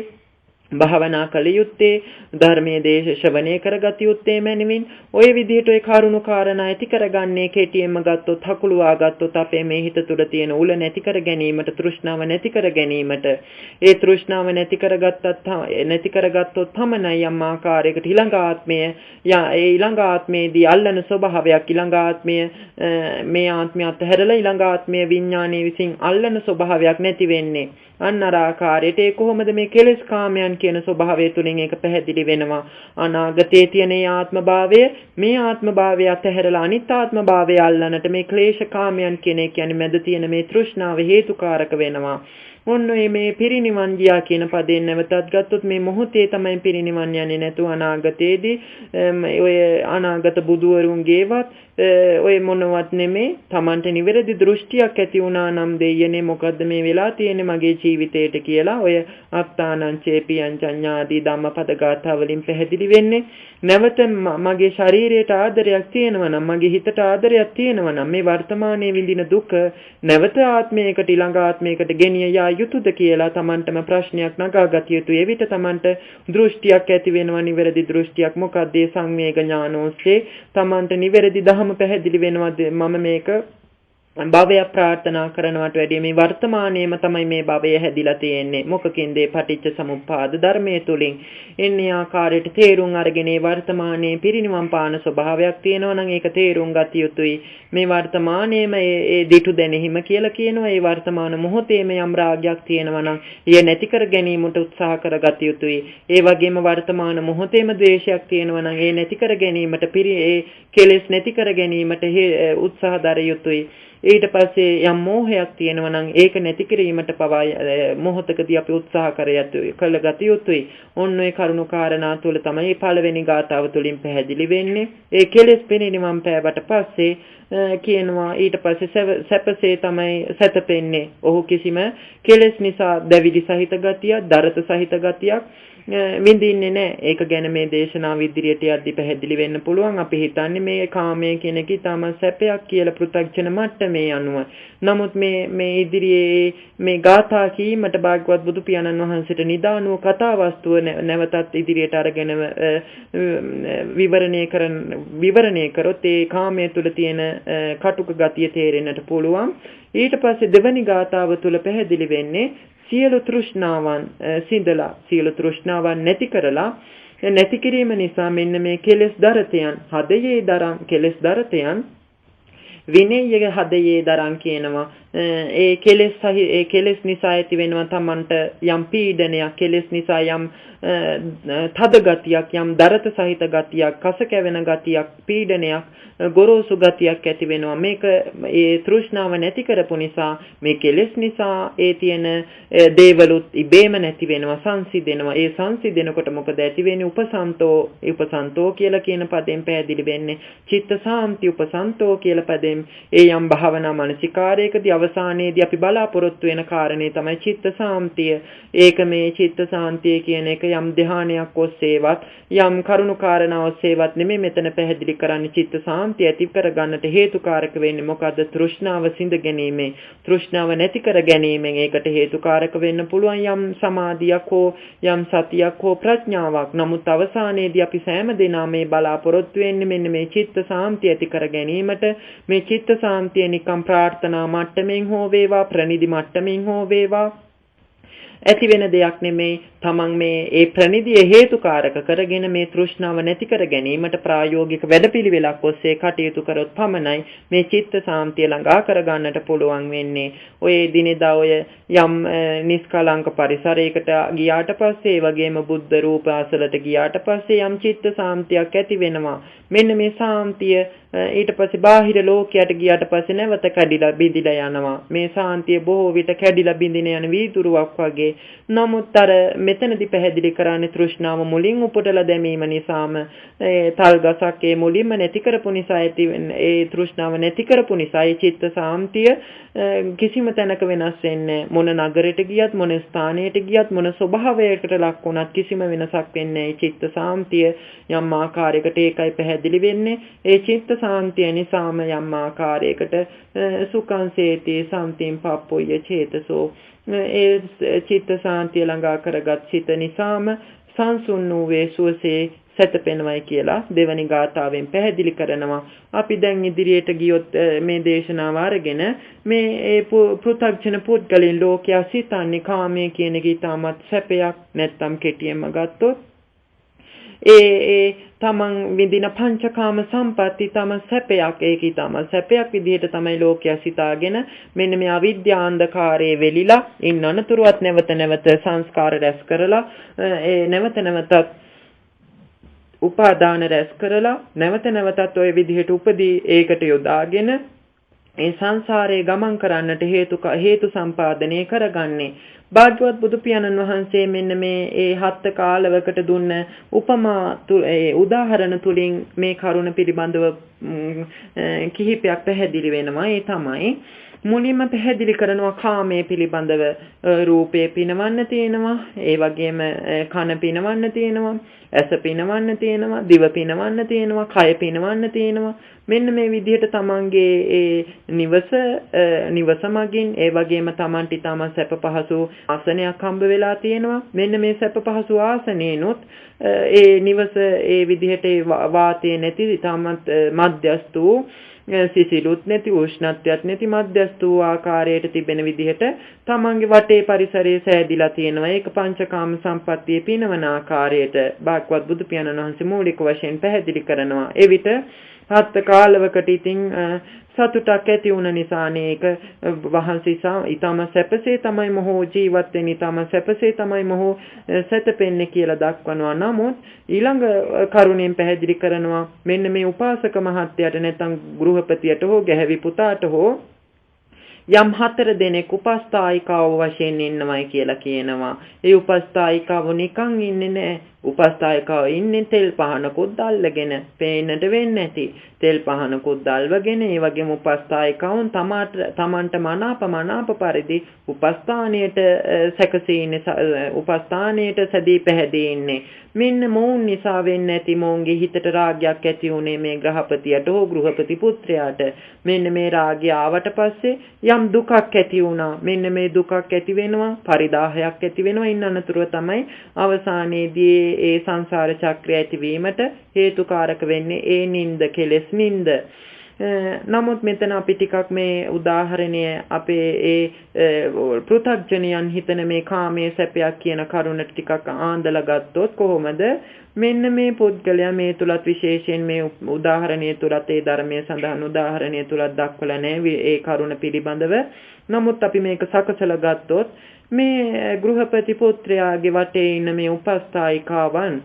භාවනා කළ යුත්තේ, ධර්මයේ දේශ ශ්‍රවණය කරගත යුත්තේ මැනවින්. ඔය විදිහට ඔය කරුණු කාරණා ඇති කරගන්නේ කෙටියෙන්ම ගත්තොත් හකුලුවා ගත්තොත් අපේ මේ හිත තුළ තියෙන උල නැති කර ගැනීමට, තෘෂ්ණාව නැති කර ගැනීමට. ඒ තෘෂ්ණාව නැති කරගත්තොත් තමයි යම් ආකාරයකට ඊළඟ ආත්මය ඒ ඊළඟ ආත්මයේදී අල්ලන ස්වභාවයක්, ඊළඟ ආත්මය මේ ආත්මය අතහැරලා ඊළඟ ආත්මය විඥානයේ විසින් අල්ලන ස්වභාවයක් නැති වෙන්නේ. අන්න අර ආකාරයට ඒ කොහොමද මේ කෙලෙස් කාමයන් කියන ස්වභාවය තුලින් ඒක පැහැදිලි වෙනවා. අනාගතයේ තියෙන ආත්මභාවය මේ ආත්මභාවය අතහැරලා අනිත් ආත්මභාවය අල්ලන්නට මේ ක්ලේශ කාමයන් කියන එක කියන්නේ මැද තියෙන මේ තෘෂ්ණාව හේතුකාරක වෙනවා. ඔන්න මේ පිරිනිවන් ගියා කියන පදයෙන් නැවතත් ගත්තොත් මේ මොහොතේ තමයි පිරිනිවන් යන්නේ. නැතු අනාගතයේදී ඔය අනාගත බුදුවරුන්ගේවත් ඔය මොනවත් නෙමේ. Tamante නිවැරදි දෘෂ්ටියක් ඇති වුණා නම් දෙයනේ මොකද්ද මේ වෙලා තියෙන්නේ මගේ ජීවිතේට කියලා ඔය අත්තානං චේපියං චඤ්ඤාදී ධම්මපද ගාථා වලින් පැහැදිලි වෙන්නේ. නැවත මගේ ශරීරයට ආදරයක් තියෙනවා නම්, මගේ හිතට ආදරයක් තියෙනවා නම් මේ වර්තමානයේ විඳින දුක නැවත ආත්මයකට ඊළඟ ආත්මයකට ගෙනිය යා යුතුද කියලා Tamanටම ප්‍රශ්නයක් නගාගත යුතුයි. එවිට Tamanට දෘෂ්ටියක් ඇති වෙනවා, නිවැරදි දෘෂ්ටියක්. මොකක්ද ඒ සංවේග ඥාන ඔස්සේ Tamanට නිවැරදි ධහම පැහැදිලි වෙනවා. මම මේක භවය ප්‍රාර්ථනා කරනවට වැඩිය මේ වර්තමානයේම තමයි මේ භවය හැදිලා තියෙන්නේ. මොකකින්ද? පටිච්ච සමුප්පාද ධර්මයේ තුලින්. එන්නේ ආකාරයට තේරුම් අරගෙන වර්තමානයේ පිරිනිවන් පාන ස්වභාවයක් තියෙනවා නම් ඒක තේරුම් ගත යුතුයි. මේ වර්තමානයේම ඒ දිටු දැනෙහිම කියලා කියනවා. ඒ වර්තමාන මොහොතේම යම් රාගයක් තියෙනවා නම් එය නැති කර ගැනීමට උත්සාහ කරගත යුතුයි. ඒ වගේම වර්තමාන මොහොතේම ද්වේෂයක් තියෙනවා නම් ඒ නැති කර ගැනීමට ඒ කෙලෙස් නැති කර ගැනීමට උත්සාහ දර යුතුයි. ඊට පස්සේ යම් මෝහයක් තියෙනවා නම් ඒක නැති කිරීමට පවා මොහොතකදී අපි උත්සාහ කළ ගත යුතුයි. ඔන්න ඔය කරුණු කාරණා තුළ තමයි පළවෙනි ගාථාව තුළින් පැහැදිලි වෙන්නේ. ඒ කෙලෙස් පිරිනිවන් පෑවට පස්සේ කියනවා ඊට පස්සේ සැපසේ තමයි සැතපෙන්නේ. ඔහු කිසිම කෙලෙස් නිසා දැවිලි සහිත ගතියක්, දරත සහිත ගතියක් විඳින්නේ නැහැ. ඒක ගැන මේ දේශනාව ඉදිරියට යද්දී පැහැදිලි වෙන්න පුළුවන්. අපි හිතන්නේ මේ කාමය කියන එක ඊටම සැපයක් කියලා පෘථග්ජන මට්ටමේ අනුව. නමුත් මේ ඉදිරියේ මේ ගාථා කීමට භාග්‍යවත් බුදු පියාණන් වහන්සේට නිදානුව කතා වස්තුව නැවතත් ඉදිරියට අරගෙන විවරණය කරොත් ඒ කාමයේ තුල තියෙන කටුක ගතිය තේරෙන්නට පුළුවන්. ඊට පස්සේ දෙවැනි ගාථාව තුල පැහැදිලි වෙන්නේ සියලු තෘෂ්ණාවන් සිඳලා සියලු තෘෂ්ණාවන් නැති කරලා නැති කිරීම නිසා මෙන්න මේ කෙලෙස් දරතයන් හදයේ දරන් කෙලෙස් දරතයන් විනයයේ හදයේ දරන් කියනවා. ඒ කෙලෙස් නිසා ඇති වෙනවා තමන්ට යම් පීඩනයක්, කෙලෙස් නිසා යම් තද ගතියක්, යම් දරත සහිත ගතියක්, කස කැවෙන ගතියක්, පීඩනයක්, ගොරෝසු ගතියක් ඇති වෙනවා. මේක ඒ තෘෂ්ණාව නැති කරපු නිසා මේ කෙලෙස් නිසා ඒ තියෙන දේවලුත් ඉබේම නැති වෙනවා, සංසිඳෙනවා. ඒ සංසිඳෙනකොට මොකද ඇති වෙන්නේ? උපසන්තෝ කියලා කියන පදයෙන් පැහැදිලි වෙන්නේ චිත්ත සාන්ති උපසන්තෝ කියලා පදයෙන්. ඒ යම් භාවනා මානසිකාරයකදී අවසානයේදී අපි බලාපොරොත්තු වෙන කාරණේ තමයි චිත්ත සාන්තිය. ඒක මේ චිත්ත සාන්තිය කියන එක යම් ධ්‍යානයක් ඔස්සේවත් යම් කරුණු කාරණා ඔස්සේවත් නෙමෙයි මෙතන පැහැදිලි කරන්නේ. චිත්ත සාන්තිය ඇති කර ගන්නට හේතුකාරක වෙන්නේ මොකද්ද? තෘෂ්ණාව සිඳ ගැනීමෙන්, තෘෂ්ණාව නැති කර ගැනීමෙන්. ඒකට හේතුකාරක වෙන්න පුළුවන් යම් සමාධියක් හෝ යම් සතියක් හෝ ප්‍රඥාවක්. නමුත් අවසානයේදී අපි සෑම දිනම මේ බලාපොරොත්තු වෙන්නේ මෙන්න මේ චිත්ත සාන්තිය ඇති කර ගැනීමට. මේ චිත්ත සාන්තිය නිකම් ප්‍රාර්ථනා මට්ටමින් හෝ වේවා, ප්‍රනිධි මට්ටමින් හෝ වේවා ඇති වෙන දෙයක් නෙමේ. තමන් මේ ඒ ප්‍රනිධිය හේතුකාරක කරගෙන මේ තෘෂ්ණාව නැති කර ගැනීමට ප්‍රායෝගික වැඩපිළිවෙලක් ඔස්සේ කටයුතු කරොත් පමණයි මේ චිත්ත සාන්තිය ළඟා කර ගන්නට පුළුවන් වෙන්නේ. ඔය දිනෙදා ඔය යම් නිස්කලංක පරිසරයකට ගියාට පස්සේ, ඒ වගේම බුද්ධ රූප අසලට ගියාට පස්සේ යම් චිත්ත සාන්තියක් ඇති වෙනවා. මෙන්න මේ සාන්තිය ඊට පස්සේ බාහිර ලෝකයට ගියාට පස්සේ නැවත කැඩිලා බිඳිලා යනවා. මේ සාන්තිය බොහෝ විට කැඩිලා බිඳින යන වීදුරුවක් වගේ. නමුත් අර මෙතනදී පැහැදිලි කරන්නේ තෘෂ්ණාව මුලින් උපුටලා දැමීම නිසාම තල් ගසක් ඒ මුලින්ම නැති කරපු නිසා ඇති ඒ තෘෂ්ණාව නැති කරපු නිසා ඒ චිත්ත සාන්තිය කිසිම තැනක වෙනස් වෙන්නේ මොන නගරයට ගියත්, මොන ස්ථානයට ගියත්, මොන ස්වභාවයකට ලක් වුණත් කිසිම වෙනසක් වෙන්නේ නැහැ. චිත්ත සාන්තිය යම් ආකාරයකට ඒකයි පැහැදිලි වෙන්නේ. ඒ චිත්ත සාන්තිය නිසාම යම් ආකාරයකට සුඛංසේති සම්තිම් පප්පොය චේතසෝ. ඒ චිත්ත සාන්තිය ළඟා කරගත් සිත නිසාම සංසුන් වූ සුවසේ සැතපෙනවයි කියලා දෙවනි ගාථාවෙන් පැහැදිලි කරනවා. අපි දැන් ඉදිරියට ගියොත් මේ දේශනාව අරගෙන මේ පෘථග්ජන පුද්ගලයන් ලෝකයා සිතන්නේ කාමයේ කියන එක ඊටමත් සැපයක්. නැත්තම් කෙටියෙන්ම ගත්තොත් ඒ තමන් විඳින පංචකාම සම්පatti තම සැපයක්. ඒක ඊටම සැපයක් විදිහට තමයි ලෝකයා සිතාගෙන මෙන්න මේ අවිද්‍යා අන්ධකාරයේ වෙලිලා ඉන්න අනතුරුවත් නැවත සංස්කාර රැස් කරලා ඒ නැවතත් උපාදාන රැස් කරලා නැවතත් ওই විදිහට උපදී ඒකට යොදාගෙන ඒ සංසාරේ ගමන් කරන්නට හේතු සම්පාදනය කරගන්නේ. භාග්‍යවත් බුදු පියාණන් වහන්සේ මෙන්න මේ ඒ හත් කාලවකට දුන්න උපමා උදාහරණ තුලින් මේ කරුණ පිළිබඳව කිහිපයක් පැහැදිලි වෙනවා. ඒ තමයි මුලින්ම පැහැදිලි කරනවා කාමයේ පිළිබඳව. රූපේ පිනවන්න තියෙනවා, ඒ වගේම කන පිනවන්න තියෙනවා, ඇස පිනවන්න තියෙනවා, දිව පිනවන්න තියෙනවා, කය පිනවන්න තියෙනවා. මෙන්න මේ විදිහට තමන්ගේ ඒ නිවස මගින් ඒ වගේම තමන්ට තම සැප පහසු ආසනයක් හම්බ වෙලා තියෙනවා. මෙන්න මේ සැප පහසු ආසනේනොත් ඒ නිවස ඒ විදිහට වාතය නැති තමන්ත් මධ්‍යස්ත වූ සිසිලුත් නැති උෂ්ණත්වයක් නැති මධ්‍යස්ත වූ ආකාරයට තිබෙන විදිහට තමන්ගේ වටේ පරිසරය සෑදිලා තියෙනවා. ඒක පංචකාම සම්පත්තියේ පිනවන ආකාරයට භාග්‍යවත් බුදු පියාණන් වහන්සේ මූලික වශයෙන් පැහැදිලි කරනවා. එවිට හත් කාලවකට ඉතින් සතුටක් ඇති වුණ නිසානේ ඒක වහන්සේ ඊටම සැපසේ තමයි මොහු ජීවත් වෙන්නේ ඊටම සැපසේ තමයි මොහු සැතපෙන්නේ කියලා දක්වනවා. නමුත් ඊළඟ කරුණෙන් පැහැදිලි කරනවා මෙන්න මේ උපාසක මහත්තයාට නැත්නම් ගෘහපතියට හෝ ගැහැවි පුතාට හෝ යම් 4 දෙනෙක් උපස්ථායිකාව වශයෙන් ඉන්නවයි කියලා කියනවා. ඒ උපස්ථායිකාව නිකන් ඉන්නේ නැහැ. උපස්ථායිකාව ඉන්නේ තෙල් පහනකුත් දැල්ලගෙන පේන්නට වෙන්නේ නැති. තෙල් පහනකුත් දැල්වගෙන ඒ වගේම උපස්ථායිකාවන් තමන්ට මනාප පරිදි උපස්ථානයට සැකසීනේ උපස්ථානයට සැදී පැහැදී ඉන්නේ. මෙන්න මොවුන් නිසා වෙන්නේ නැති මොවුන්ගේ හිතට රාගයක් ඇති උනේ මේ ග්‍රහපතියට හෝ ගෘහපති පුත්‍රයාට. මෙන්න මේ රාගය ආවට පස්සේ යම් දුකක් ඇති වුණා. මෙන්න මේ දුකක් ඇති වෙනවා, පරිදාහයක් ඇති වෙනවා. ඉන්න අනතුරුව තමයි අවසානයේදී ඒ සංසාර චක්‍රය ඇතිවීමට හේතුකාරක වෙන්නේ ඒ නිନ୍ଦ කෙලෙස් නිନ୍ଦ. නමුත් මෙතන අපි ටිකක් මේ උදාහරණය අපේ ඒ පෘථග්ජනයන් හිතන මේ කාමයේ සැපයක් කියන කරුණට ටිකක් ආන්දලා ගත්තොත් කොහොමද මෙන්න මේ පුද්ගලයා මේ තුලත් විශේෂයෙන් මේ උදාහරණය තුලත් ඒ ධර්මයේ සඳහන් උදාහරණය තුලත් දක්වලා නැහැ ඒ කරුණ පිළිබඳව. නමුත් අපි මේක සකසලා ගත්තොත් මේ ගෘහපති පුත්‍රයාගේ වටේ ඉන්න මේ උපස්ථායිකාවන්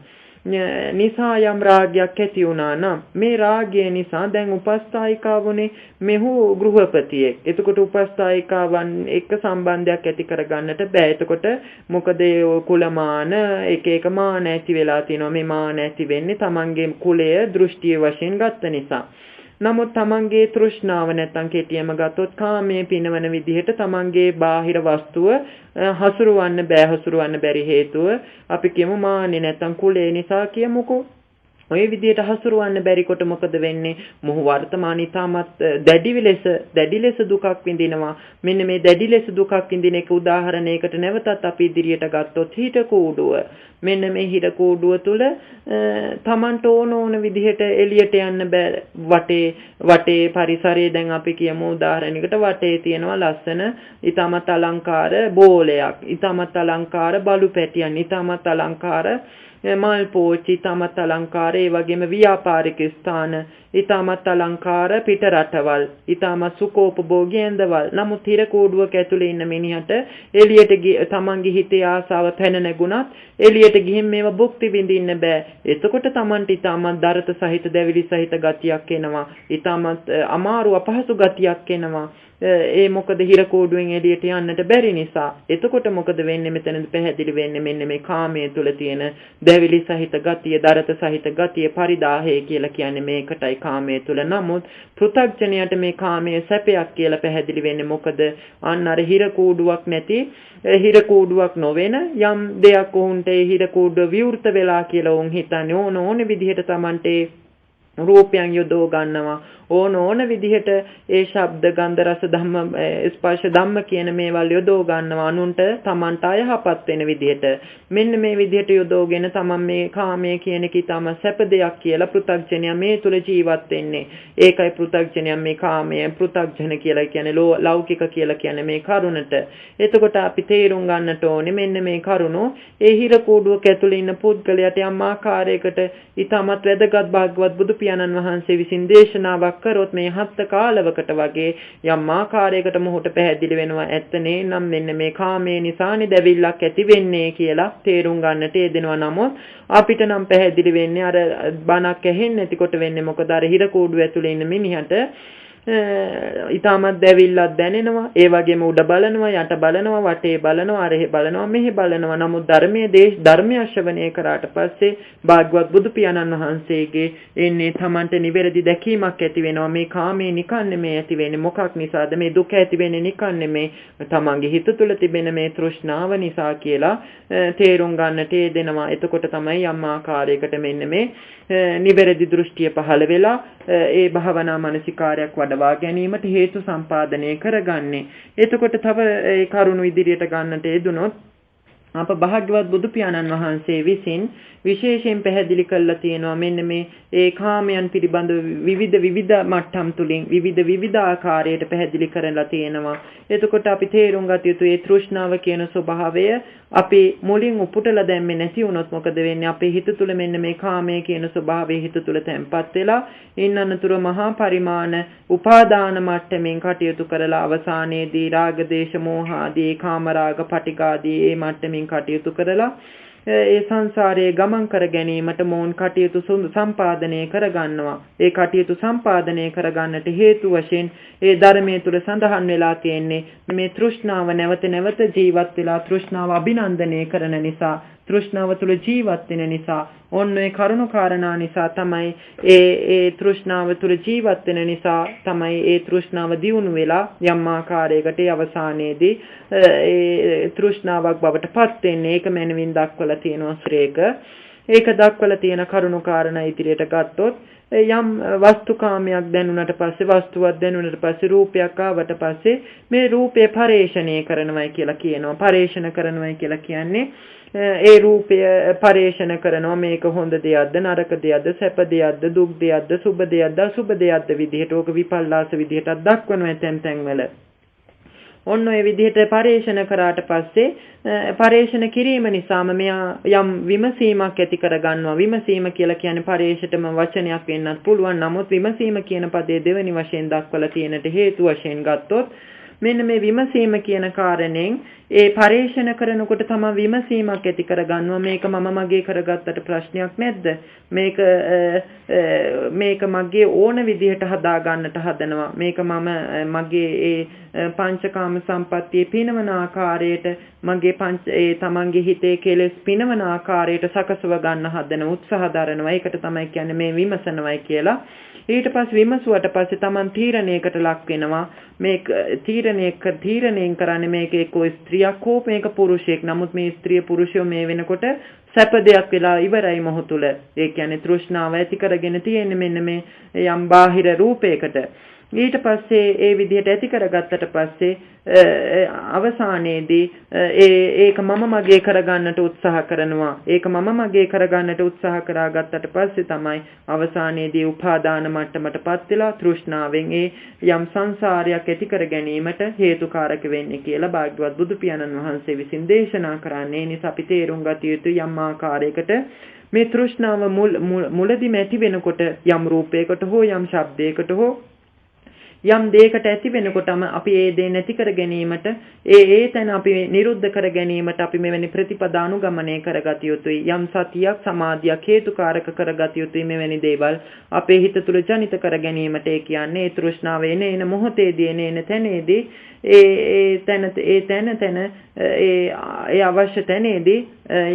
නිසා යම් රාගයක් ඇති වුණා නම් මේ රාගය නිසා දැන් උපස්ථායිකාවුනේ මෙහු ගෘහපතියෙක්. එතකොට උපස්ථායිකාවන් එක්ක සම්බන්ධයක් ඇති කරගන්නට බෑ. එතකොට මොකද කුලමාන එක මාන ඇති වෙලා තිනවා. මේ මාන ඇති වෙන්නේ තමන්ගේ කුලය දෘෂ්ටිය වශයෙන් ගත්ත නිසා. නමුත් තමන්ගේ තෘෂ්ණාව නැත්තම් කෙටියම ගත්තොත් කාමයේ පිනවන විදිහට තමන්ගේ බාහිර වස්තුව හසුරවන්න බැරි හේතුව අපි කියමු මාන්නේ නැත්තම් කුලේ නිසා කියමුකෝ. ඔය විදිහට හසුරවන්න බැරි කොට මොකද වෙන්නේ? මොහු වර්තමාන ඊටමත් දැඩි ලෙස දුකක් විඳිනවා. මෙන්න මේ දැඩි ලෙස දුකක් විඳින එක උදාහරණයකට නැවතත් අපි ඉදිරියට ගත්තොත් හිත කූඩුව. මෙන්න මේ හිත කූඩුව තුල තමන්ට ඕන විදිහට එළියට යන්න බෑ. වටේ පරිසරයේ දැන් අපි කියමු උදාහරණයකට වටේ තියෙනවා ලස්සන ඊටමත් අලංකාර බෝලයක්. ඊටමත් අලංකාර බලු පැටියන්. ඊටමත් අලංකාර මල් පෝච්චි ඊටමත් අලංකාර ඒ වගේම ව්‍යාපාරික ස්ථාන ඊටමත් අලංකාර පිට රටවල් ඊටමත් සුඛෝපභෝගී ඇඳවල්. නමුත් හිර කෝඩුවක ඇතුලේ ඉන්න මිනිහට එළියට තමන්ගේ හිතේ ආසාව පැන නැගුණත් එළියට ගිහින් මේවා භුක්ති විඳින්න බෑ. එතකොට තමන්ට ඊටමත් දරත සහිත දැවිලි සහිත ගතියක් එනවා. ඊටමත් අමාරු අපහසු ගතියක් එනවා. ඒ මොකද හිර කෝඩුවෙන් එළියට යන්නට බැරි නිසා. එතකොට මොකද වෙන්නේ? මෙතනද පැහැදිලි වෙන්නේ මෙන්න මේ කාමයේ තුල තියෙන දැවිලි සහිත ගතිය, දරත සහිත ගතිය, පරිදාහය කියලා කියන්නේ මේකටයි කාමයේ තුල. නමුත් පෘථග්ජනයට මේ කාමයේ සැපයක් කියලා පැහැදිලි වෙන්නේ මොකද? අන්න අර හිර කෝඩුවක් නැති හිර කෝඩුවක් නොවන යම් දෙයක් උන්ට ඒ හිර කෝඩුව විවෘත වෙලා කියලා උන් හිතන්නේ ඕන විදිහට Tamante රූපයන් යොදව ගන්නවා. ඕන විදිහට ඒ ශබ්ද ගන්ධ රස ධම්ම ස්පර්ශ ධම්ම කියන මේවල් යොදව ගන්නවා අනුන්ට තමන්ට අයහපත් වෙන විදිහට. මෙන්න මේ විදිහට යොදවගෙන තමන් මේ කාමයේ කියන එක ඊටම සැප දෙයක් කියලා පෘථග්ජනයා මේ තුල ජීවත් වෙන්නේ. ඒකයි පෘථග්ජනයා මේ කාමයේ පෘථග්ජන කියලා කියන්නේ ලෞකික කියලා කියන්නේ මේ කරුණට. එතකොට අපි තේරුම් ගන්නට ඕනේ මෙන්න මේ කරුණෝ ඒ හිර කූඩුවක ඇතුළේ ඉන්න පුද්ගලයාට යම් ආකාරයකට ඊටමත් වැදගත් භාගවත් බුදු පියාණන් වහන්සේ විසින් දේශනාවක් කරොත් මේ හත් කාලවකට වගේ යම් ආකාරයකට මොහොත පැහැදිලි වෙනවා ඇත්තනේ නම් මෙන්න මේ කාමයේ නිසානේ දැවිල්ලක් ඇති වෙන්නේ කියලා තේරුම් ගන්නට යෙදෙනවා. නමුත් අපිට නම් පැහැදිලි වෙන්නේ අර බණක් ඇහෙන්නේ නැතිකොට වෙන්නේ මොකද අර හිර කූඩුව ඇතුලේ ඉන්න මිනිහට ඊටමත් දැවිල්ලක් දැනෙනවා. ඒ වගේම උඩ බලනවා, යට බලනවා, වටේ බලනවා, අරහෙ බලනවා, මෙහෙ බලනවා. නමුත් ධර්මයේ ශ්‍රවණය කරාට පස්සේ භාග්‍යවත් බුදු පියාණන් වහන්සේගේ එන්නේ තමන්ට නිවැරදි දැකීමක් ඇති වෙනවා. මේ කාමයේ නිකන් නෙමේ ඇති වෙන්නේ. මොකක් නිසාද මේ දුක ඇති වෙන්නේ? නිකන් නෙමේ තමන්ගේ හිත තුළ තිබෙන මේ තෘෂ්ණාව නිසා කියලා තේරුම් ගන්නට යෙදෙනවා. එතකොට තමයි යම් ආකාරයකට මෙන්න මේ නිවැරදි දෘෂ්ටිය පහළ වෙලා ඒ භාවනා මානසිකාරයක් වඩවා ගැනීමට හේතු සම්පාදනය කරගන්නේ. එතකොට තව ඒ කරුණු ඉදිරියට ගන්නට යෙදුනොත් අප භාග්‍යවත් බුදු පියාණන් වහන්සේ විසින් විශේෂයෙන් පැහැදිලි කරලා තියෙනවා මෙන්න මේ ඒ කාමයන් පිළිබඳ විවිධ මට්ටම් තුලින් විවිධ ආකාරයට පැහැදිලි කරලා තියෙනවා. එතකොට අපි තේරුම් ගත යුතු ඒ තෘෂ්ණාව කියන ස්වභාවය අපි මුලින් උපුටලා දැම්මේ නැති වුණොත් මොකද වෙන්නේ? අපේ හිත තුල මෙන්න මේ කාමය කියන ස්වභාවය හිත තුල තැම්පත් වෙලා ඉන්නනතුරු මහා පරිමාණ උපාදාන මට්ටමින් කටයුතු කරලා අවසානයේදී රාග දේශ මෝහ ආදී කාම රාග පටිඝාදී මේ මට්ටමින් කටයුතු කරලා ඒ සංසාරයේ ගමන් කර ගැනීමට මොවුන් කටයුතු සම්පාදනය කරගන්නවා. ඒ කටයුතු සම්පාදනය කරගන්නට හේතු වශයෙන් ඒ ධර්මයේ තුල සඳහන් වෙලා තියෙන්නේ මේ තෘෂ්ණාව නැවත ජීවත් වෙලා තෘෂ්ණාව අභිනන්දනය කරන නිසා තෘෂ්ණාව තුල ජීවත් වෙන නිසා ඔන්න ඒ කරුණු කාරණා නිසා තමයි ඒ තෘෂ්ණාව තුල ජීවත් වෙන නිසා තමයි ඒ තෘෂ්ණාව දියුණු වෙලා යම් ආකාරයකට අවසානයේදී ඒ තෘෂ්ණාවක් බවට පත් වෙන්නේ. ඒක මනවින් දක්වලා තියෙනවා ශ්‍රේක. ඒක දක්වලා තියෙන කරුණු කාරණා ඉදිරියට ගත්තොත් යම් වස්තුකාමයක් දැනුණට පස්සේ වස්තුවක් දැනුණට පස්සේ රූපයක් ආවට පස්සේ මේ රූපය පරේෂණය කරනවායි කියලා කියනවා. පරේෂණ කරනවායි කියලා කියන්නේ ඒ රූපය පරේෂණ කරනවා මේක හොඳ දෙයක්ද නරක දෙයක්ද සැප දෙයක්ද දුක් දෙයක්ද සුබ දෙයක්ද අසුබ දෙයක්ද විදිහට ඕක විපල්ලාස විදිහට දක්වනවා තැන් වල. ඔන්න ඔය විදිහට පරේෂණ කරාට පස්සේ පරේෂණ කිරීම නිසාම මෙයා යම් විමසීමක් ඇති කරගන්නවා. විමසීම කියලා කියන්නේ පරේෂණම වචනයක් වෙන්නත් පුළුවන්. නමුත් විමසීම කියන පදේ දෙවෙනි වශයෙන් දක්වලා තියෙනට හේතු වශයෙන් ගත්තොත් මෙන්න මේ විමසීම කියන කාරණයෙන් ඒ පරේෂණ කරනකොට තමයි විමසීමක් ඇති කරගන්නවා. මේක මම මගේ කරගත්තට ප්‍රශ්නයක් නැද්ද? මේක මගේ ඕන විදිහට හදා ගන්නට හදනවා. මේක මගේ ඒ පංචකාම සම්පත්තියේ පිනවන ආකාරයට මගේ ඒ තමන්ගේ හිතේ කෙලෙස් පිනවන ආකාරයට සකසව ගන්න හදන උත්සාහ දරනවා. ඒකට තමයි කියන්නේ මේ විමසනවයි කියලා. ඊට පස්සේ විමසුවට පස්සේ Taman තීරණයකට ලක් වෙනවා. මේක තීරණයෙන් කරන්නේ මේක එක්කෝ ස්ත්‍රියක් හෝ මේක පුරුෂයෙක්. නමුත් මේ ස්ත්‍රිය පුරුෂයෝ මේ වෙනකොට සැප දෙයක් වෙලා ඉවරයි මොහු තුල. ඒ කියන්නේ තෘෂ්ණාව ඇති කරගෙන තියෙන්නේ මෙන්න මේ යම් බාහිර රූපයකට. ඊට පස්සේ ඒ විදිහට ඇති කරගත්තට පස්සේ අවසානයේදී ඒක මම මගේ කරගන්නට උත්සාහ කරනවා. ඒක මම මගේ කරගන්නට උත්සාහ කරාගත්තට පස්සේ තමයි අවසානයේදී උපාදාන මට්ටමටපත් වෙලා තෘෂ්ණාවෙන් ඒ යම් සංසාරයක් ඇති කර ගැනීමට හේතුකාරක වෙන්නේ කියලා භාග්‍යවත් බුදු පියාණන් වහන්සේ විසින් දේශනා කරන්නේ. ඒ නිසා අපි තේරුම් ගත යුතු යම් ආකාරයකට මේ තෘෂ්ණාව මුලදී ඇති වෙනකොට යම් රූපයකට හෝ යම් ශබ්දයකට හෝ යම් දෙයකට ඇති වෙනකොටම අපි ඒ දේ නැති කර ගැනීමට ඒ තැන අපි නිරුද්ධ කර ගැනීමට අපි මෙවැනි ප්‍රතිපදා අනුගමනය කරගත යුතුයි. යම් සතියක් සමාධියක් හේතුකාරක කරගත යුතුයි. මෙවැනි දේවල් අපේ හිත තුළ ජනිත කර ගැනීමට ඒ කියන්නේ ඒ තෘෂ්ණාව එන මොහොතේදී එන තැනේදී ඒ අවශ්‍ය තැනේදී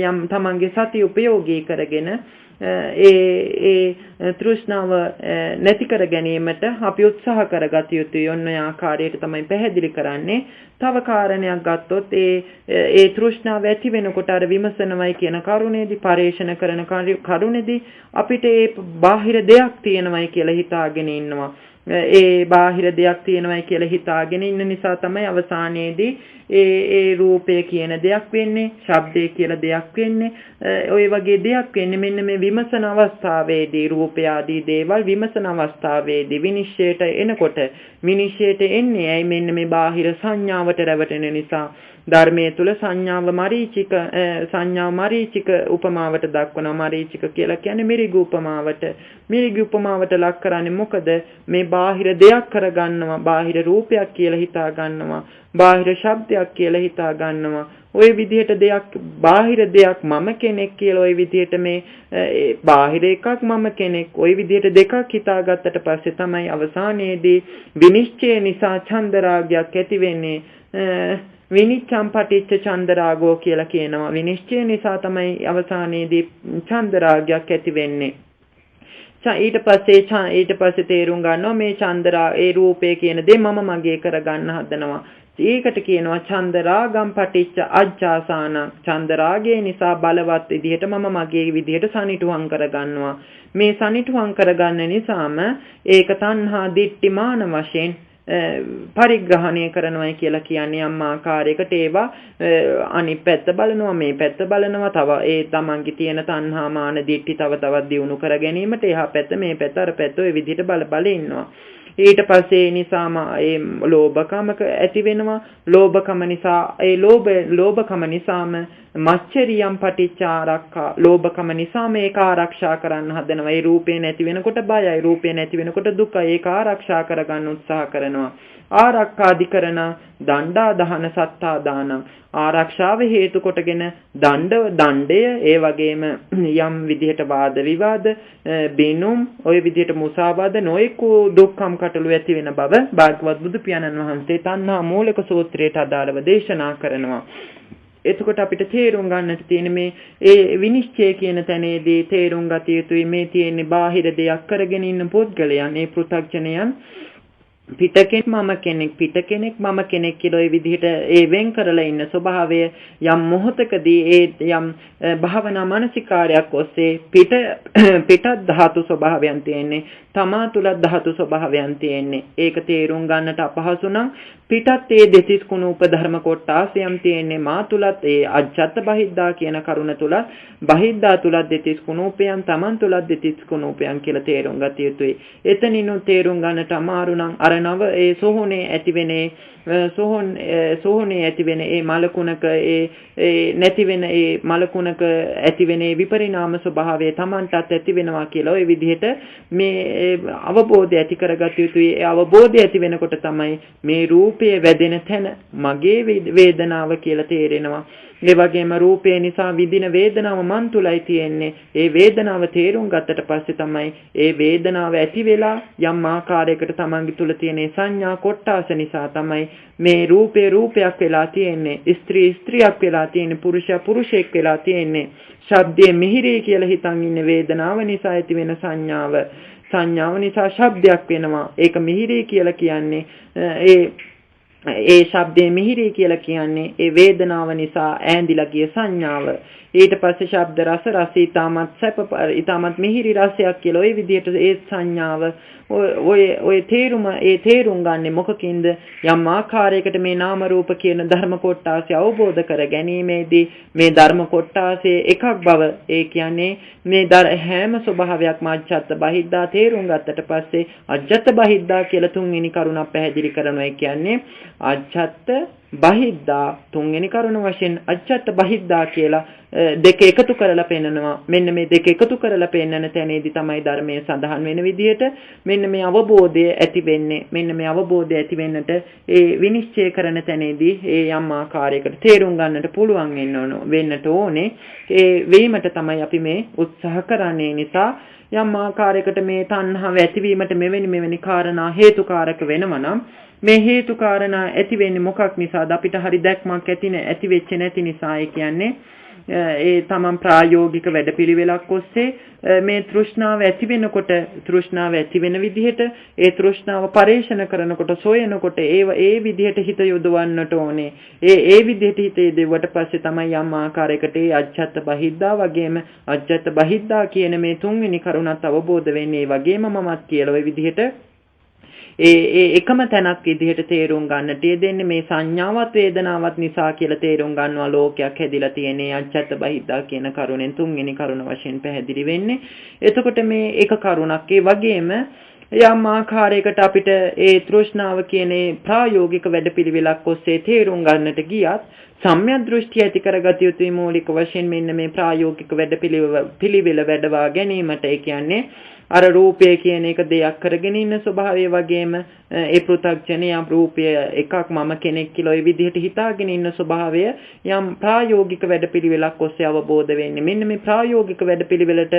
යම් තමන්ගේ සතිය උපයෝගී කරගෙන ඒ තෘෂ්ණාව නැති කර ගැනීමට අපි උත්සාහ කරගත යුතුයි. ඔන්න ඒ ආකාරයට තමයි පැහැදිලි කරන්නේ. තව කාරණයක් ගත්තොත් ඒ තෘෂ්ණාව ඇති වෙනකොට අර විමසනවයි කියන කරුණේදී පරේෂණ කරන කරුණේදී අපිට ඒ බාහිර දෙයක් තියෙනවයි කියලා හිතාගෙන ඉන්නවා. ඒ බාහිර දෙයක් තියෙනවයි කියලා හිතාගෙන ඉන්න නිසා තමයි අවසානයේදී ඒ රූපය කියන දෙයක් වෙන්නේ, ශබ්දය කියලා දෙයක් වෙන්නේ, ඔය වගේ දෙයක් වෙන්නේ. මෙන්න මේ විමසන අවස්ථාවේදී රූපය ආදී දේවල් විමසන අවස්ථාවේදී විනිශ්චයට එනකොට විනිශ්චයට එන්නේ ඇයි මෙන්න මේ බාහිර සංඥාවට රැවටෙන නිසා. ධර්මයේ තුල සංඥාව මරීචික උපමාවට දක්වනවා. මරීචික කියලා කියන්නේ මිරිගු උපමාවට. මිරිගු උපමාවට ලක් කරන්නේ මොකද? මේ බාහිර දෙයක් කරගන්නවා, බාහිර රූපයක් කියලා හිතා ගන්නවා, බාහිර ශබ්දයක් කියලා හිතා ගන්නවා. ওই විදිහට දෙයක් බාහිර දෙයක් මම කෙනෙක් කියලා ওই විදිහට මේ බාහිර එකක් මම කෙනෙක් ওই විදිහට දෙකක් හිතාගත්තට පස්සේ තමයි අවසානයේදී විනිශ්චය නිසා චන්දරාගයක් ඇති වෙන්නේ. විනිච්ඡම් පටිච්ච චන්දරාගෝ කියලා කියනවා. විනිශ්චය නිසා තමයි අවසානයේදී චන්දරාගයක් ඇති වෙන්නේ. ඊට පස්සේ තේරුම් ගන්නවා මේ ඒ රූපය කියන දේ මම මගේ කරගන්න හදනවා. ඒකට කියනවා චන්දරාගම් පටිච්ච අජ්ජාසාන. චන්දරාගය නිසා බලවත් විදිහට මම මගේ විදිහට සනිටුහං කරගන්නවා. මේ සනිටුහං කරගන්න නිසාම ඒක තණ්හා දිට්ඨි මාන වශයෙන් පරිග්‍රහණය කරනවායි කියලා කියන්නේ යම් ආකාරයකට ඒවා අනිත් පැත්ත බලනවා මේ පැත්ත බලනවා තව ඒ තමන්ගේ තියෙන තණ්හා මාන දිට්ඨි තව තවත් දියුණු කර ගැනීමට එහා පැත්ත මේ පැත්ත අර පැත්ත ඔය විදිහට බල ඉන්නවා. ඊට පස්සේ නිසාම ඒ ලෝභකමක ඇති වෙනවා. ලෝභකම නිසා ඒ ලෝභකම නිසාම මච්චරියම් පටිච්චාරක්ඛා ලෝභකම නිසා මේක ආරක්ෂා කරන්න හදනවා. ඒ රූපේ නැති වෙනකොට බයයි. රූපේ නැති වෙනකොට දුකයි. ඒක ආරක්ෂා කරගන්න උත්සාහ කරනවා. ආරක්ෂාධිකරණ දණ්ඩා දහන සත්තා දානං ආරක්ෂාව හේතු කොටගෙන දණ්ඩය ඒ වගේම යම් විදිහට වාද විවාද බිනුම් ඔය විදිහට මුසාවාද නොයෙකු දුක්ඛම් කටළු ඇති වෙන බව භාග්‍යවත් බුදු පියාණන් වහන්සේ තණ්හා මූලික සූත්‍රයට අදාළව දේශනා කරනවා. එතකොට අපිට තේරුම් ගන්නට තියෙන මේ ඒ විනිශ්චය කියන තැනේදී තේරුම් ගත යුතුයි මේ තියෙන බාහිර දෙයක් කරගෙන ඉන්න පුද්ගලයන් ඒ පෘථග්ජනයන් පිටකෙන් මම කෙනෙක් මම කෙනෙක් කියලා ඒ විදිහට ඒ වෙන් කරලා ඉන්න ස්වභාවය යම් මොහොතකදී ඒ යම් භාවනා මානසිකාරයක් ඔස්සේ පිටත් ධාතු ස්වභාවයන් තියෙන්නේ තමා තුලත් ධාතු ස්වභාවයන් තියෙන්නේ ඒක තේරුම් ගන්නට අපහසු නම් පිටත් ඒ දෙතිස් කුණ උපධර්ම කොටාසයන් තියෙන්නේ මා තුලත් ඒ අජ්ජත් බහිද්දා කියන කරුණ තුලත් බහිද්දා තුලත් දෙතිස් කුණූපයන් තමන් තුලත් දෙතිස් කුණූපයන් කියලා තේරුම් ගත යුතුයි. එතනිනු තේරුම් ගන්නට අමාරු නම් අර නව ඒ සෝහනේ ඇතිවෙනේ සෝහනේ ඇතිවෙන ඒ මලකුණක ඒ නැති වෙන ඒ මලකුණක ඇතිවෙන විපරිණාම ස්වභාවය තමන්ටත් ඇති වෙනවා කියලා ওই විදිහට මේ අවබෝධය ඇති කරගත යුතුයි. ඒ අවබෝධය ඇති වෙනකොට තමයි මේ රූපය වැදෙන තැන මගේ වේදනාව කියලා තේරෙනවා. ඒ වගේම රූපේ නිසා විඳින වේදනාව මන් තුලයි තියෙන්නේ. ඒ වේදනාව තේරුම් ගත්තට පස්සේ තමයි ඒ වේදනාව ඇති වෙලා යම් ආකාරයකට තමන්ගේ තුල තියෙන සංඥා කොටාස නිසා තමයි මේ රූපේ රූපයක් වෙලා තියෙන්නේ. ස්ත්‍රී ස්ත්‍රියක් වෙලා තියෙන්නේ. පුරුෂයා පුරුෂයෙක් වෙලා තියෙන්නේ. ශබ්දයේ මිහිරි කියලා හිතන් ඉන්න වේදනාව නිසා ඇති වෙන සංඥාව නිසා ශබ්දයක් වෙනවා. ඒක මිහිරි කියලා කියන්නේ ඒ ශබ්දයේ මිහිරි කියලා කියන්නේ ඒ වේදනාව නිසා ඈඳිලා ගිය සංඥාව. ඊට පස්සේ ශබ්ද රස ඊටමත් මිහිරි රසයක් කියලා ওই විදිහට ඒ සංඥාව ඔය තේරුම් ගන්නෙ මොකකින්ද යම් ආකාරයකට මේ නාම රූප කියන ධර්ම කොටාසය අවබෝධ කර ගැනීමේදී මේ ධර්ම කොටාසයේ එකක් බව ඒ කියන්නේ මේ හැම ස්වභාවයක්ම අජ්ජත් බහිද්දා තේරුම් ගත්තට පස්සේ අජ්ජත් බහිද්දා කියලා තුන්වෙනි කරුණක් පැහැදිලි කරනවා. ඒ කියන්නේ අජ්ජත් බහිද්දා තුන්වෙනි කරුණ වශයෙන් අජ්ජත් බහිද්දා කියලා දෙක එකතු කරලා පෙන්නනවා. මෙන්න මේ දෙක එකතු කරලා පෙන්නන තැනේදී තමයි ධර්මයේ සඳහන් වෙන විදිහට මෙන්න මේ අවබෝධය ඇති වෙන්නේ. මෙන්න මේ අවබෝධය ඇති වෙන්නට ඒ විනිශ්චය කරන තැනේදී ඒ යම් ආකාරයකට තේරුම් ගන්නට පුළුවන් වෙන්නට ඕනේ. ඒ වීමට තමයි අපි මේ උත්සාහ කරන්නේ. නිසා යම් ආකාරයකට මේ තණ්හාව ඇතිවීමට මෙවැනි කාරණා හේතුකාරක වෙනවා නම් මේ හේතු කාරණා ඇති වෙන්නේ මොකක් නිසාද? අපිට හරි දැක්මක් ඇති වෙච්ච නැති නිසා ඒ කියන්නේ ඒ තමන් ප්‍රායෝගික වැඩපිළිවෙලක් ඔස්සේ මේ තෘෂ්ණාව ඇති වෙනකොට තෘෂ්ණාව ඇති වෙන විදිහට ඒ තෘෂ්ණාව පරිශන කරනකොට සොයනකොට ඒ විදිහට හිත යොදවන්නට ඕනේ. ඒ විදිහට හිත යොදවුවට පස්සේ තමයි යම් ආකාරයකට ඒ අජ්ජත් බහිද්දා වගේම අජ්ජත් බහිද්දා කියන මේ තුන්වෙනි කරුණත් අවබෝධ වෙන්නේ. ඒ වගේම මමත් කියලා ওই විදිහට ඒ එකම තැනක් විදිහට තේරුම් ගන්නට යෙදෙන්නේ මේ සංඥාවත් වේදනාවත් නිසා කියලා තේරුම් ගන්නවා. ලෝකයක් හැදිලා තියෙන්නේ අජ්ජත් බහිද්දා කියන කරුණෙන් තුන්වෙනි කරුණ වශයෙන් පැහැදිලි වෙන්නේ. එතකොට මේ එක කරුණක් ඒ වගේම යම් ආකාරයකට අපිට ඒ තෘෂ්ණාව කියන ප්‍රායෝගික වැඩපිළිවෙලක් ඔස්සේ තේරුම් ගන්නට ගියත් සම්‍යක් දෘෂ්ටි ඇති කරගත යුතුයි. මූලික වශයෙන් මෙන්න මේ ප්‍රායෝගික වැඩපිළිවෙල වැඩවා ගැනීමට ඒ කියන්නේ අර රූපය කියන එක දෙයක් කරගෙන ඉන්න ස්වභාවය වගේම ඒ පෘථග්ජනයා රූපය එකක් මම කෙනෙක් කියලා ඒ විදිහට හිතාගෙන ඉන්න ස්වභාවය යම් ප්‍රායෝගික වැඩපිළිවෙලක් ඔස්සේ අවබෝධ වෙන්නේ. මෙන්න මේ ප්‍රායෝගික වැඩපිළිවෙලට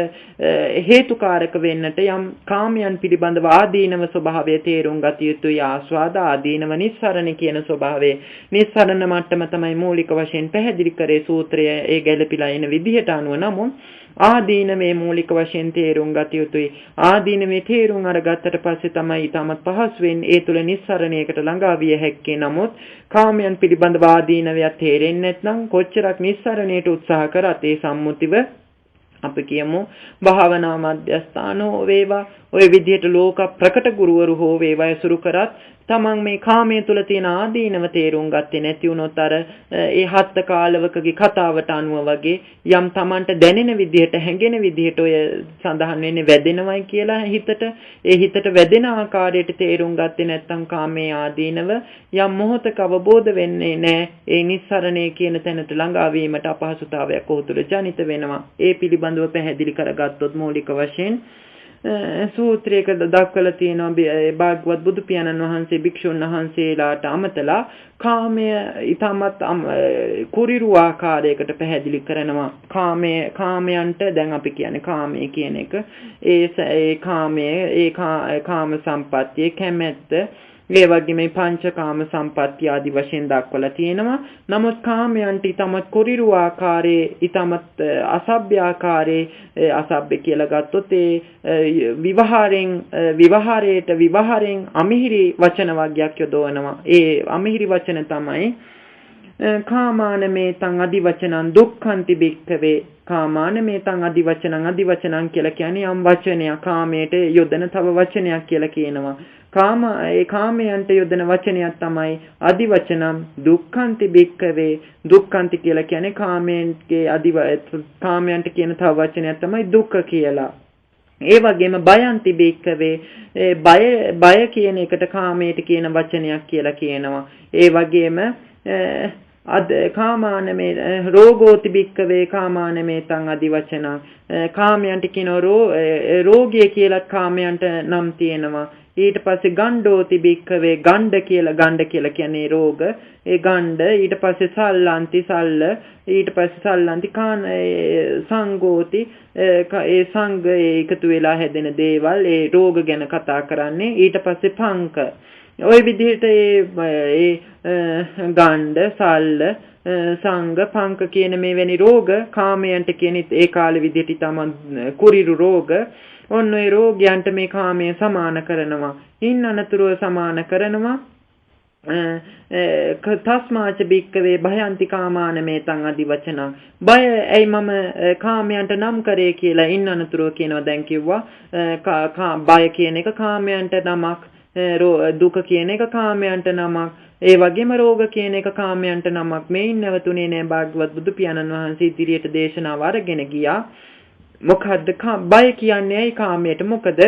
හේතුකාරක වෙන්නට යම් කාමයන් පිළිබඳව ආදීනව ස්වභාවය තේරුම් ගත යුතුයි. ආස්වාද ආදීනව නිස්සරණ කියන ස්වභාවය නිස්සරණ මට්ටම තමයි මූලික වශයෙන් පැහැදිලි කරේ සූත්‍රය ඒ ගැළපීලා එන විදිහට අනුව. නමුත් ආදීනමේ මූලික වශයෙන් තේරුම් ගත යුතුයි. ආදීනමේ තේරුම් අරගත්තට පස්සේ තමයි ඊටමත් පහසුවෙන් ඒ තුල නිස්සරණයකට ළඟා විය හැක්කේ. නමුත් කාමයන් පිළිබඳව ආදීනවය තේරෙන්නේ නැත්නම් කොච්චරක් නිස්සරණයට උත්සාහ කරත් ඒ සම්මුතිව අපි කියමු භාවනා මධ්‍යස්ථාන හෝ වේවා ඔය විදිහට ලෝක ප්‍රකට ගුරුවරු හෝ වේවා ඇසුරු කරත් තමන් මේ කාමයේ තුල තියෙන ආදීනව තේරුම් ගත්තේ නැති වුණොත් අර ඒ හත්ත කාලවකගේ කතාවට අනුව වගේ යම් තමන්ට දැනෙන විදිහට හැඟෙන විදිහට ඔය සඳහන් වෙන්නේ වැදෙනවයි කියලා හිතට වැදෙන ආකාරයට තේරුම් ගත්තේ නැත්නම් කාමයේ ආදීනව යම් මොහොතක අවබෝධ වෙන්නේ නැහැ. ඒ නිස්සරණේ කියන තැනට ළඟා වීමට අපහසුතාවයක් ඔහු තුළ ජනිත වෙනවා. ඒ පිළිබඳව පැහැදිලි කරගත්තොත් මූලික වශයෙන් සූත්‍රයක දක්වලා තියෙනවා භාග්‍යවත් බුදු පියාණන් වහන්සේ භික්ෂුන් වහන්සේලාට අමතලා කාමය ඊටමත් කුරිරු ආකාරයකට පැහැදිලි කරනවා. කාමයන්ට දැන් අපි කියන්නේ කාමයේ කියන එක ඒ කාමයේ කාම සම්පත්තිය කැමැත්ත ඒ වගේ මේ පංචකාම සම්පත්තිය ආදි වශයෙන් දක්වලා තියෙනවා. නමුත් කාමයන්ට ඊටමත් කුරිරු ආකාරයේ ඊටමත් අසභ්‍ය ආකාරයේ අසභ්‍ය කියලා ගත්තොත් ඒ විවහාරයෙන් අමිහිරි වචන වර්ගයක් යොදවනවා. ඒ අමිහිරි වචන තමයි කාමානමේතං අදිවචනං දුක්ඛන්ති භික්ඛවේ කාමානමේතං අදිවචනං කියලා කියන්නේ යම් වචනයක් කාමයට යොදන තව වචනයක් කියලා කියනවා. ඒ කාමයන්ට යොදන වචනයක් තමයි අදිවචනම් දුක්ඛන්ති භික්ඛවේ දුක්ඛන්ති කියලා කියන්නේ කාමයන්ට කියන තව වචනයක් තමයි දුක්ඛ කියලා. ඒ වගේම බයන්ති භික්ඛවේ බය කියන එකට කාමයට කියන වචනයක් කියලා කියනවා. ඒ වගේම කාමානමේ රෝගෝති භික්ඛවේ කාමානමේතං අදිවචනං කාමයන්ට කියන රෝගිය කියලා කාමයන්ට නම් තියෙනවා. ඊට පස්සේ ගණ්ඩෝති භික්ඛවේ ගණ්ඩ කියලා කියන්නේ රෝග. ඒ ගණ්ඩ ඊට පස්සේ සල්ලන්ති ඊට පස්සේ සල්ලන්ති සංගෝති ඒ සංග එකතු වෙලා හැදෙන දේවල් ඒ රෝග ගැන කතා කරන්නේ. ඊට පස්සේ පංක ඔය විදිහට ඒ ගණ්ඩ සල්ල සංග පංක කියන මේ වැනි රෝග කාමයන්ට කියන ඒ කාලෙ විදිහට තමයි කුරිරු රෝග. ඔන්න ඒ රෝගයන්ට මේ කාමය සමාන කරනවා. ඉන් අනතුරුව සමාන කරනවා තස්මාච භික්ඛවේ භයන්ති කාමානමේතං අදිවචනං බය ඇයි මම කාමයන්ට නම් කරේ කියලා ඉන් අනතුරුව කියනවා. දැන් කිව්වා බය කියන එක කාමයන්ට නමක්, දුක කියන එක කාමයන්ට නමක්, ඒ වගේම රෝග කියන එක කාමයන්ට නමක්. මේන් නැවතුනේ නෑ භාග්‍යවත් බුදු පියාණන් වහන්සේ ඉදිරියට දේශනාව අරගෙන ගියා. මොකද්ද බය කියන්නේ ඇයි කාමයට? මොකද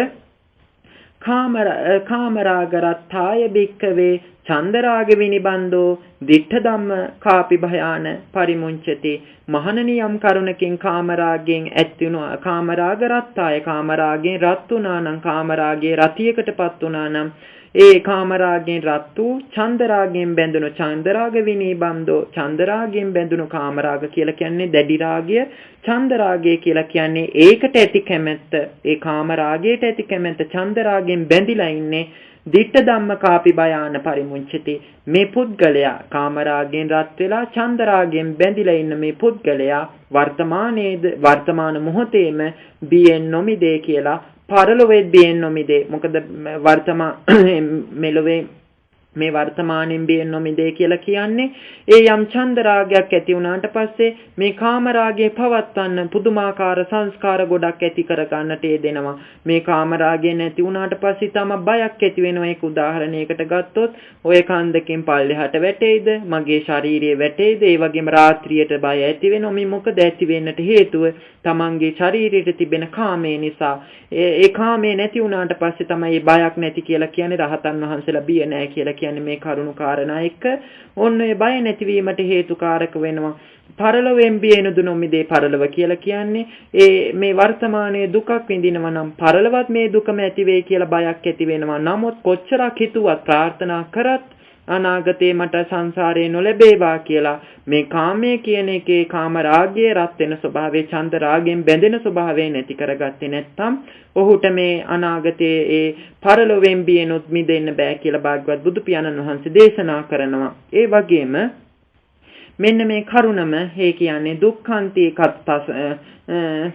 කාමරාගරත්තාය භික්ඛවේ චන්දරාග විනිබන්දෝ දිඨ ධම්ම කාපි භයාන පරිමුංචති. මහණනි යම් කරුණකින් කාමරාගයෙන් ඇත්තුණු කාමරාගරත්තාය කාමරාගයෙන් රත් වුණා නම් කාමරාගයේ රතියකටපත් වුණා නම් ඒ කාමරාගයෙන් රත් වූ චන්දරාගයෙන් බැඳුණු චන්දරාග විනිබන්දෝ චන්දරාගයෙන් බැඳුණු කාමරාග කියලා කියන්නේ දැඩි රාගය. චන්දරාගය කියලා කියන්නේ ඒකට ඇති කැමැත්ත. ඒ කාමරාගයට ඇති කැමැත්ත චන්දරාගයෙන් බැඳිලා ඉන්නේ. දිට්ඨ ධම්ම කාපි භයාන පරිමුංචති. මේ පුද්ගලයා කාමරාගයෙන් රත් වෙලා චන්දරාගයෙන් බැඳිලා ඉන්න මේ පුද්ගලයා වර්තමාන මොහොතේම බියෙන් නොමිදේ කියලා පරලොවේ බියෙන් නොමිදේ. මොකද මෙලොවේ මේ වර්තමානෙන් බියෙන් නොමිදේ කියලා කියන්නේ ඒ යම් චන්දරාගයක් ඇති වුණාට පස්සේ මේ කාමරාගය පවත්වන්න පුදුමාකාර සංස්කාර ගොඩක් ඇති කර ගන්නට දෙනවා. මේ කාමරාගය නැති වුණාට පස්සේ තම බයක් ඇති වෙනවා. ඒක උදාහරණයකට ගත්තොත් ඔය කන්දකින් පල්ලෙහාට වැටෙයිද, මගේ ශාරීරියේ වැටෙයිද, ඒ වගේම රාත්‍රියට බය ඇති වෙනවා. මේ මොකද ඇති වෙන්නට හේතුව? තමන්ගේ ශරීරයට තිබෙන කාමයේ නිසා. ඒ කාමයේ නැති වුණාට පස්සේ තමයි බයක් නැති කියලා කියන්නේ. රහතන් වහන්සේලා බිය නැහැ කියලා කියන්නේ මේ කරුණු කාරණා එක්ක ඔන්න ඒ බය නැතිවීමට හේතුකාරක වෙනවා. පරලොවෙන් බියනුදු නොමිදේ පරලොව කියලා කියන්නේ ඒ මේ වර්තමානයේ දුකක් විඳිනවා නම් පරලොවත් මේ දුකම ඇති වෙයි කියලා බයක් ඇති වෙනවා. නමුත් කොච්චරක් හිතුවත් ප්‍රාර්ථනා කරත් අනාගතේ මට සංසාරේ නොලැබේවා කියලා මේ කාමයේ කියන එකේ කාම රාගයේ රත් වෙන ස්වභාවයේ ඡන්ද රාගයෙන් බැඳෙන ස්වභාවය නැති කරගත්තේ නැත්නම් ඔහුට මේ අනාගතයේ ඒ පරලොවෙන් බියනොත් මිදෙන්න බෑ කියලා භාග්‍යවත් බුදු පියාණන් වහන්සේ දේශනා කරනවා. ඒ වගේම මෙන්න මේ කරුණම හේ කියන්නේ දුක්ඛන්ති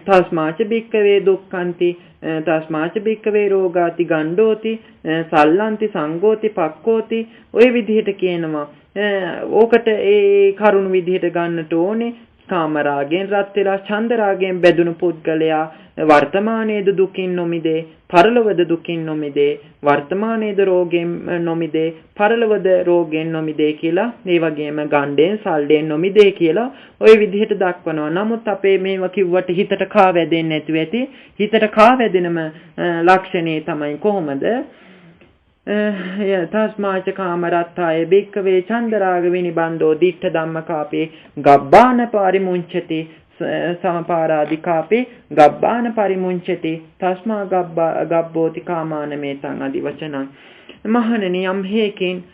තස්මාච භික්ඛවේ දුක්ඛන්ති තස්මාච භික්ඛවේ රෝගාති ගණ්ඩෝති සල්ලන්ති සංගෝති පක්ඛෝති ඔය විදිහට කියනවා. ඕකට ඒ කරුණ විදිහට ගන්නට ඕනේ. කාමරාගෙන් රත් වෙලා චන්දරාගෙන් බැඳුණු පුද්ගලයා වර්තමානයේද දුකින් නොමිදේ, පරලොවද දුකින් නොමිදේ, වර්තමානයේද රෝගයෙන් නොමිදේ, පරලොවද රෝගයෙන් නොමිදේ කියලා, ඒ වගේම ගණ්ඩෙන් සල්ඩෙන් නොමිදේ කියලා ওই විදිහට දක්වනවා. නමුත් අපේ මේවා කිව්වට හිතට කා වැදෙන්නේ නැතුව ඇති. හිතට කා වැදෙනම ලක්ෂණේ තමයි කොහොමද? තස්මාච කාමරත්තාය බික්කවේ චන්දරාග විනිබන්ධෝ දිට්ඨ ධම්මකාපේ ගබ්බාන පරිමුංචති සමපාරාදිකාපේ ගබ්බාන පරිමුංචති තස්මා ගබ්බෝති කාමානමේතං আদি වචනං. මහණෙනි, යම් හේකින්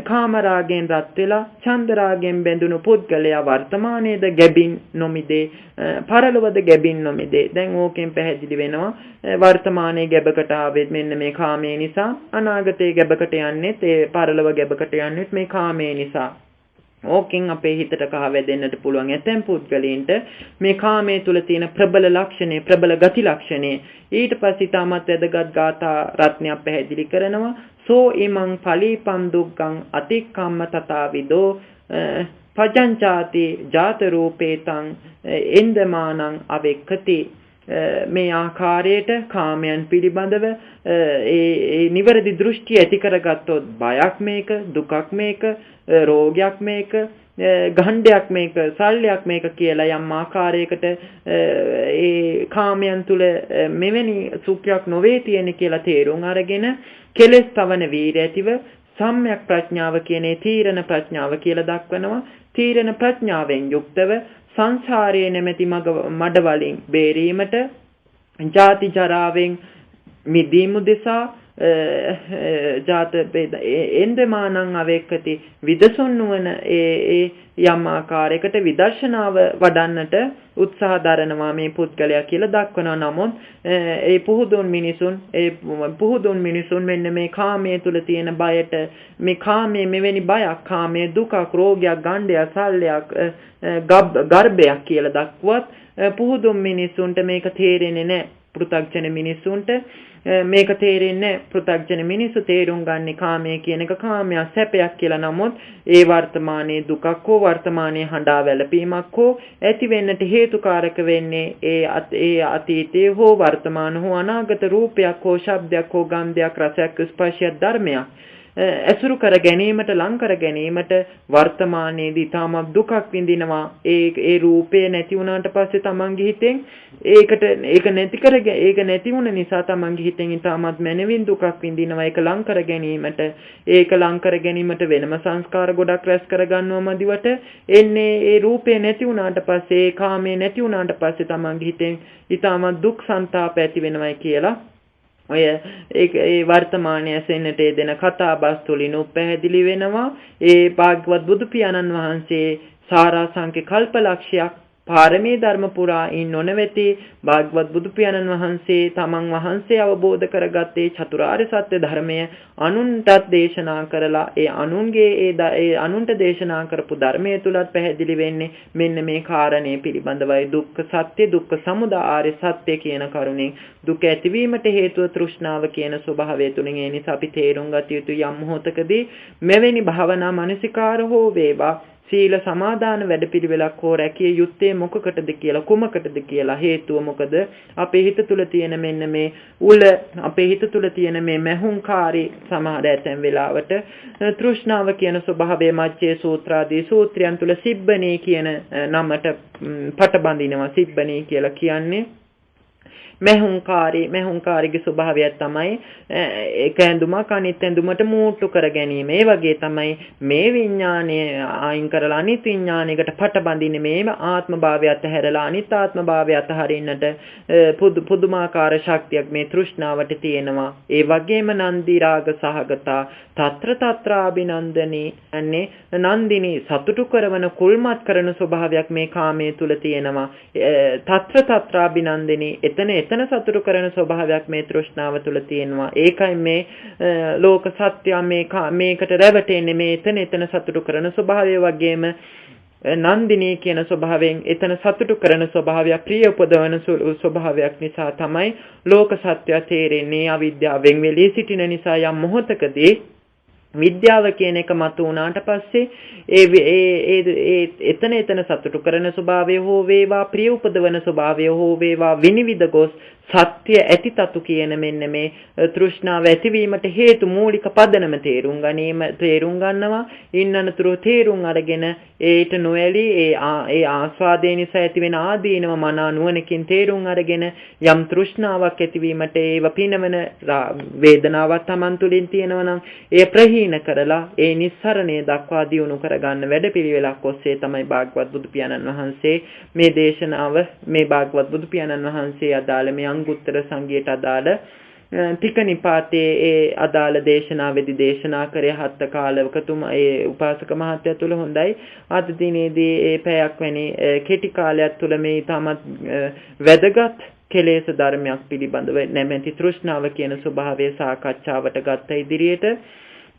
කාමරාගෙන් රත් වෙලා චන්දරාගෙන් බැඳුණු පුද්ගලයා වර්තමානයේද ගැබින් නොමිදේ, පරලොවද ගැබින් නොමිදේ. දැන් ඕකෙන් පැහැදිලි වෙනවා වර්තමානයේ ගැබකට ආවෙත් මෙන්න මේ කාමයේ නිසා, අනාගතයේ ගැබකට යන්නේත් ඒ පරලොව ගැබකට යන්නේත් මේ කාමයේ නිසා. ඕකෙන් අපේ හිතට කහ වැදෙන්නට පුළුවන්. ඇතැම් පුද්ගලයන්ට මේ කාමයේ තුල තියෙන ප්‍රබල ලක්ෂණේ, ප්‍රබල ගති ලක්ෂණේ ඊට පස්සේ තමත් වැදගත් ගාථා රත්නයක් පැහැදිලි කරනවා. සෝ ඉමං පලීපං දුක්ඛං අතික්කම්ම තථාවිදෝ පජංචාති ජාත රූපේතං එන්දමානං අවෙක්ඛති. මේ ආකාරයට කාමයන් පිළිබඳව ඒ නිවැරදි දෘෂ්ටි ඇති කරගත්තොත් බයක් මේක, දුකක් මේක, රෝගයක් මේක, ගණ්ඩයක් මේක, සල්ලයක් මේක කියලා යම් ආකාරයකට ඒ කාමයන් තුල මෙවැනි සුඛයක් නොවේ තියෙන කියලා තේරුම් අරගෙන කෙලෙස් තවන වීර ඇතිව සම්‍යක් ප්‍රඥාව කියන්නේ තීරණ ප්‍රඥාව කියලා දක්වනවා. තීරණ ප්‍රඥාවෙන් යුක්තව සංසාරයේ නැමැති මඩ වලින් බේරීමට, ජාති ජරාවෙන් මිදීම දෙසා ජාත එන්දමානං අවෙක්කති විදසුන් නුවණ ඒ යම් ආකාරයකට විදර්ශනාව වඩන්නට උත්සාහ දරනවා මේ පුද්ගලයා කියලා දක්වනවා. නමුත් ඒ පුහුදුන් මිනිසුන් මෙන්න මේ කාමයේ තුල තියෙන බයට, මේ කාමයේ මෙවැනි බයක්, කාමයේ දුකක්, රෝගයක්, ගණ්ඩයක්, සල්ලයක්, ගර්භයක් කියලා දක්වත් පුහුදුන් මිනිසුන්ට මේක තේරෙන්නේ නැහැ. පෘථග්ජන මිනිසුන්ට මේක තේරෙන්නේ පෘථග්ජන මිනිස්සු තේරුම් ගන්නේ කාමයේ කියන එක කාමයක් සැපයක් කියලා. නමුත් ඒ වර්තමානයේ දුකක් හෝ වර්තමානයේ හඬා වැළපීමක් හෝ ඇති වෙන්නට හේතුකාරක වෙන්නේ ඒ අතීතයේ හෝ වර්තමාන හෝ අනාගත රූපයක් හෝ ශබ්දයක් හෝ ගන්ධයක් රසයක් ස්පර්ශයක් ධර්මයක් ඇසුරු කර ගැනීමට, ලං කර ගැනීමට වර්තමානයේදී තාමත් දුකක් විඳිනවා. ඒ රූපේ නැති වුණාට පස්සේ තමන්ගේ හිතෙන් ඒක නැති වුණ නිසා තමන්ගේ හිතෙන් තාමත් මනවින් දුකක් විඳිනවා. ඒක ලං කර ගැනීමට වෙනම සංස්කාර ගොඩක් රැස් කර ගන්නවම දිවට එන්නේ ඒ රූපේ නැති වුණාට පස්සේ, ඒ කාමේ නැති වුණාට පස්සේ තමන්ගේ හිතෙන් ඊටමත් දුක් සංතාප ඇති වෙනවයි කියලා ඔය ඒ වර්තමානයේ ඇසෙන්නට දෙන කතා බස් තුලින් පැහැදිලි වෙනවා. ඒ භාග්‍යවත් බුදු පියාණන් වහන්සේ සාරාංශක කල්පලක්ෂයක් පාරමී ධර්ම පුරා නොනවති භාග්‍යවත් බුදු පියාණන් වහන්සේ තමන් වහන්සේ අවබෝධ කරගත්තේ චතුරාර්ය සත්‍ය ධර්මය අනුන්ටත් දේශනා කරලා ඒ අනුන්ට දේශනා කරපු ධර්මයේ තුලත් පැහැදිලි වෙන්නේ මෙන්න මේ කාරණේ පිළිබඳවයි. දුක්ඛ සත්‍ය, දුක්ඛ සමුදය, ආර්ය සත්‍ය කියන කරුණෙන් දුක ඇතිවීමට හේතුව තෘෂ්ණාව කියන ස්වභාවය තුලින්. ඒ නිසා අපි තේරුම් ගත යුතු යම් මොහොතකදී මෙවැනි භාවනා මානසිකාර හෝ වේවා, සීල සමාදාන වැඩපිළිවෙලක් හෝ රැකිය යුත්තේ මොකකටද කියලා, කුමකටද කියලා, හේතුව මොකද? අපේ හිත තුල තියෙන මෙන්න මේ අපේ හිත තුල තියෙන මේ මහුංකාරී සමහර ඇතැම් වෙලාවට තෘෂ්ණාව කියන ස්වභාවය මජ්ජේ සූත්‍රාදී සූත්‍රයන් තුල සිබ්බනේ කියන නමට පටබඳිනවා. සිබ්බනේ කියලා කියන්නේ මෙහුංකාරීගේ ස්වභාවය තමයි ඒක ඇඳුමක් අනිත් ඇඳුමට මූට්ටු කර ගැනීම. ඒ වගේ තමයි මේ විඥානය අයින් කරලා අනිත් විඥානයකට පටබඳින්නේ. මේව ආත්ම භාවය අතහැරලා අනිත් ආත්ම භාවය අතහරින්නට පුදුමාකාර ශක්තියක් මේ තෘෂ්ණාවට තියෙනවා. ඒ වගේම නන්දි රාග සහගතා తත්‍ර අභිනන්දනී අන්නේ නන්දිනී සතුටු කරන කුල්මත් කරන ස්වභාවයක් මේ කාමයේ තුල තියෙනවා. తත්‍ර අභිනන්දනී එතන සතුටු කරන ස්වභාවයක් මේ තෘෂ්ණාව තුල තියෙනවා. ඒකයි මේ ලෝක සත්‍ය මේකට රැවටෙන්නේ මේ එතන සතුටු කරන ස්වභාවය. වගේම නන්දිනී කියන ස්වභාවයෙන් එතන සතුටු කරන ස්වභාවයක්, ප්‍රිය උපදවන ස්වභාවයක් නිසා තමයි ලෝක සත්‍ය තේරෙන්නේ. අවිද්‍යාවෙන් වෙලී සිටින නිසා යම් මොහොතකදී විද්‍යාව කියන එක මතු වුණාට පස්සේ එතන සතුටු කරන ස්වභාවය හෝ වේවා ප්‍රිය උපදවන ස්වභාවය හෝ වේවා විනිවිද ගොස් සත්‍ය ඇතිතතු කියන මෙන්න මේ තෘෂ්ණාව ඇතිවීමට හේතු මූලික පදනම තේරුම් ගන්නවා ඉන්නනතුරු තේරුම් අරගෙන ඒට නොඇලී ඒ ආස්වාදේ නිසා ඇතිවෙන ආදීනව මනා නුවණකින් තේරුම් අරගෙන යම් තෘෂ්ණාවක් ඇතිවීමට ඒව පිනවන වේදනාවක් Taman තුලින් තියෙනවා නම් ඒ ප්‍රහීන කරලා ඒ නිස්සරණය දක්වා දියුණු කරගන්න වැඩපිළිවෙලක් ඔස්සේ තමයි භාගවත් බුදු පියාණන් වහන්සේ මේ දේශනාව මේ භාගවත් බුදු පියාණන් වහන්සේ අදාළ මේ අංගුත්තර සංගීත අදාළ තික නිපාතේ ඒ අදාළ දේශනාවේදී දේශනා කරේ හත් කාලවක ඒ උපාසක මහත්තයා තුල හොඳයි අද දිනේදී ඒ පැයක් වැනි කෙටි කාලයක් තුල මේ තාමත් වැදගත් කෙලෙස් ධර්මයක් පිළිබඳව නැමැති තෘෂ්ණාව කියන ස්වභාවය සාකච්ඡාවට ගත්ත ඉදිරියට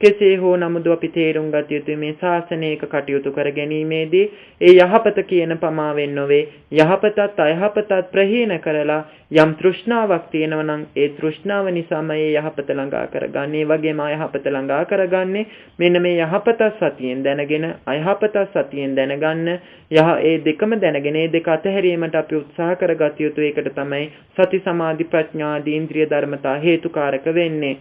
කෙසේ හෝ නමුදු අපි තේරුම් ගත යුතු මේ ශාසනයක කටයුතු කර ගැනීමේදී ඒ යහපත කියන පමාවෙන් නොවේ යහපතත් අයහපතත් ප්‍රහීන කරලා යම් තෘෂ්ණාවක් තියෙනවා නම් ඒ තෘෂ්ණාව නිසාම ඒ යහපත ළඟා කරගන්නේ වගේම අයහපත ළඟා කරගන්නේ මෙන්න මේ යහපත සතියෙන් දැනගෙන අයහපත සතියෙන් දැනගන්න ඒ දෙකම දැනගෙන ඒ දෙක අතහැරීමට අපි උත්සාහ කරගත යුතු ඒකට තමයි සති සමාධි ප්‍රඥා ආදී ඉන්ද්‍රිය ධර්මතා හේතුකාරක වෙන්නේ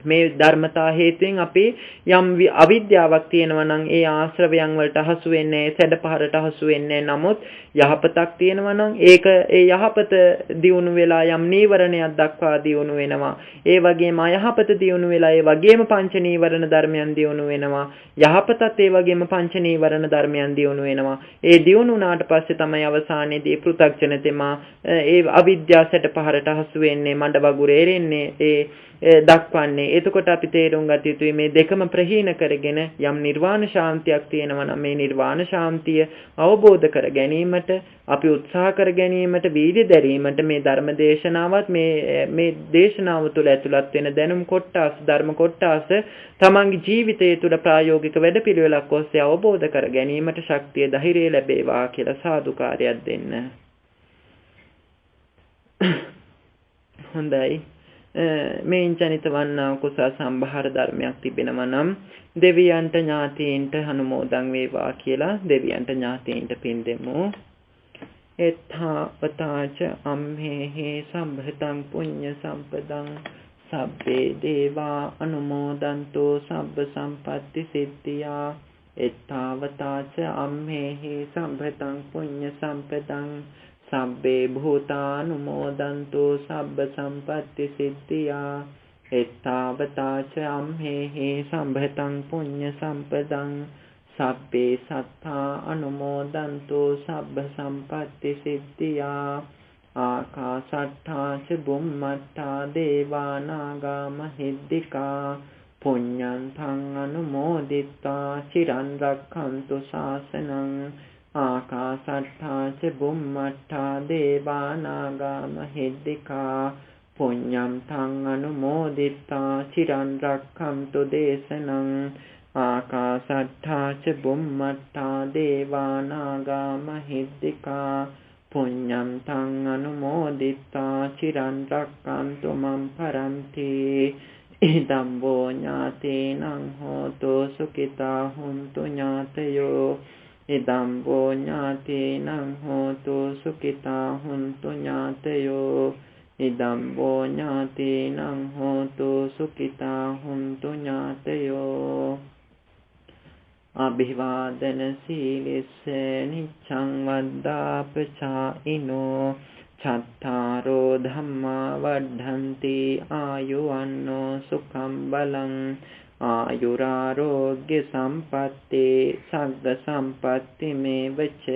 මේ ධර්මතා හේතුවෙන් අපි යම් අවිද්‍යාවක් තියෙනවා නම් ඒ ආශ්‍රවයන් වලට හසු වෙන්නේ සැඩපහරට හසු වෙන්නේ නමුත් යහපතක් තියෙනවා නම් ඒක ඒ යහපත දියුණු වෙලා යම් නීවරණයක් දක්වා දියුණු වෙනවා ඒ වගේම අයහපත දියුණු වෙලා ඒ වගේම පංච නීවරණ ධර්මයන් දියුණු වෙනවා යහපතත් ඒ වගේම පංච නීවරණ ධර්මයන් දියුණු වෙනවා ඒ දියුණු වුණාට පස්සේ තමයි අවසානයේදී පෘථග්ජනතෙමා ඒ අවිද්‍යාව සැඩපහරට හසු වෙන්නේ මඩ වගුරේ එන්නේ ඒ දක්වන්නේ එතකොට අපි තේරුම් ගත යුතුයි මේ දෙකම ප්‍රහීන කරගෙන යම් නිර්වාණ ශාන්තියක් තියෙනවා නම් මේ නිර්වාණ ශාන්තිය අවබෝධ කර ගැනීමට අපි උත්සාහ කර ගැනීමට වීර්ය දැරීමට මේ ධර්ම දේශනාවත් මේ දේශනාව තුළ ඇතුළත් වෙන දැනුම් කොටස් ධර්ම කොටස් තමන්ගේ ජීවිතය තුළ ප්‍රායෝගික වැඩපිළිවෙලක් ඔස්සේ අවබෝධ කර ගැනීමට ශක්තිය ධෛර්යය ලැබේවා කියලා සාදුකාරයක් දෙන්න. හොඳයි. මේ ජනිත වන්නා කුසල සම්භාර ධර්මයක් තිබෙනවා නම් දෙවියන්ට ඥාතීන්ට අනුමෝදන් වේවා කියලා දෙවියන්ට ඥාතීන්ට පින් දෙමු. එත්තාවතාච අම්හෙහි සම්භතං පුඤ්ඤ සම්පදං සබ්බේ දේවා අනුමෝදන්තෝ සබ්බ සම්පatti සිද්ධියා. එත්තාවතාච අම්හෙහි සම්භතං පුඤ්ඤ සම්පදං සබ්බේ භූතානුමෝදන්තෝ සබ්බ සම්පatti සිද්ධියා. එත්තාවතාච අම්හෙහි සම්භතං පුඤ්ඤ සම්පදං සබ්බේ සත්තා අනුමෝදන්තෝ සබ්බ සම්පatti සිද්ධියා. ආකාශට්ඨා ච බුම්මට්ඨා දේවා නාග මහිද්దికා පුඤ්ඤන්තං අනුමෝදිත්වා චිරන් රක්ඛන්තු ශාසනං. ආකාශට්ඨා ච බුම්මට්ඨා දේවා නාග මහිද්దికා පුඤ්ඤන්තං අනුමෝදිත්වා චිරන් රක්ඛන්තු දේශනං. ආකාශට්ඨා ච බුම්මට්ඨා දේවා නාග මහිද්దికා පුඤ්ඤන්තං අනුමෝදිත්වා චිරන් රක්ඛන්තු මම් පරන්ති. ඉදම්බෝ ඥාතේනං හෝතු සුඛිතා හුන්තු ඥාතයෝ. ඉදම්බෝ ඥාතේනං හෝතු සුඛිතා හුන්තු ඥාතයෝ. ඉදම්බෝ ඥාතේනං හෝතු සුඛිතා හුන්තු ඥාතයෝ. අභිවාදන සීලිස්ස නිච්ඡං වද්දාපචායිනෝ චත්තාරෝ ධම්මා වඩ්ඩන්ති ආයුවන්නෝ සුඛං බලං ආයුරාරෝග්‍ය සම්පත්තේ සග්ග සම්පatti මේවච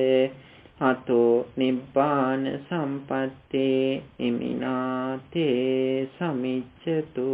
අතෝ නිබ්බාන සම්පත්තේ ඉමිනාතේ සමිච්ඡතු.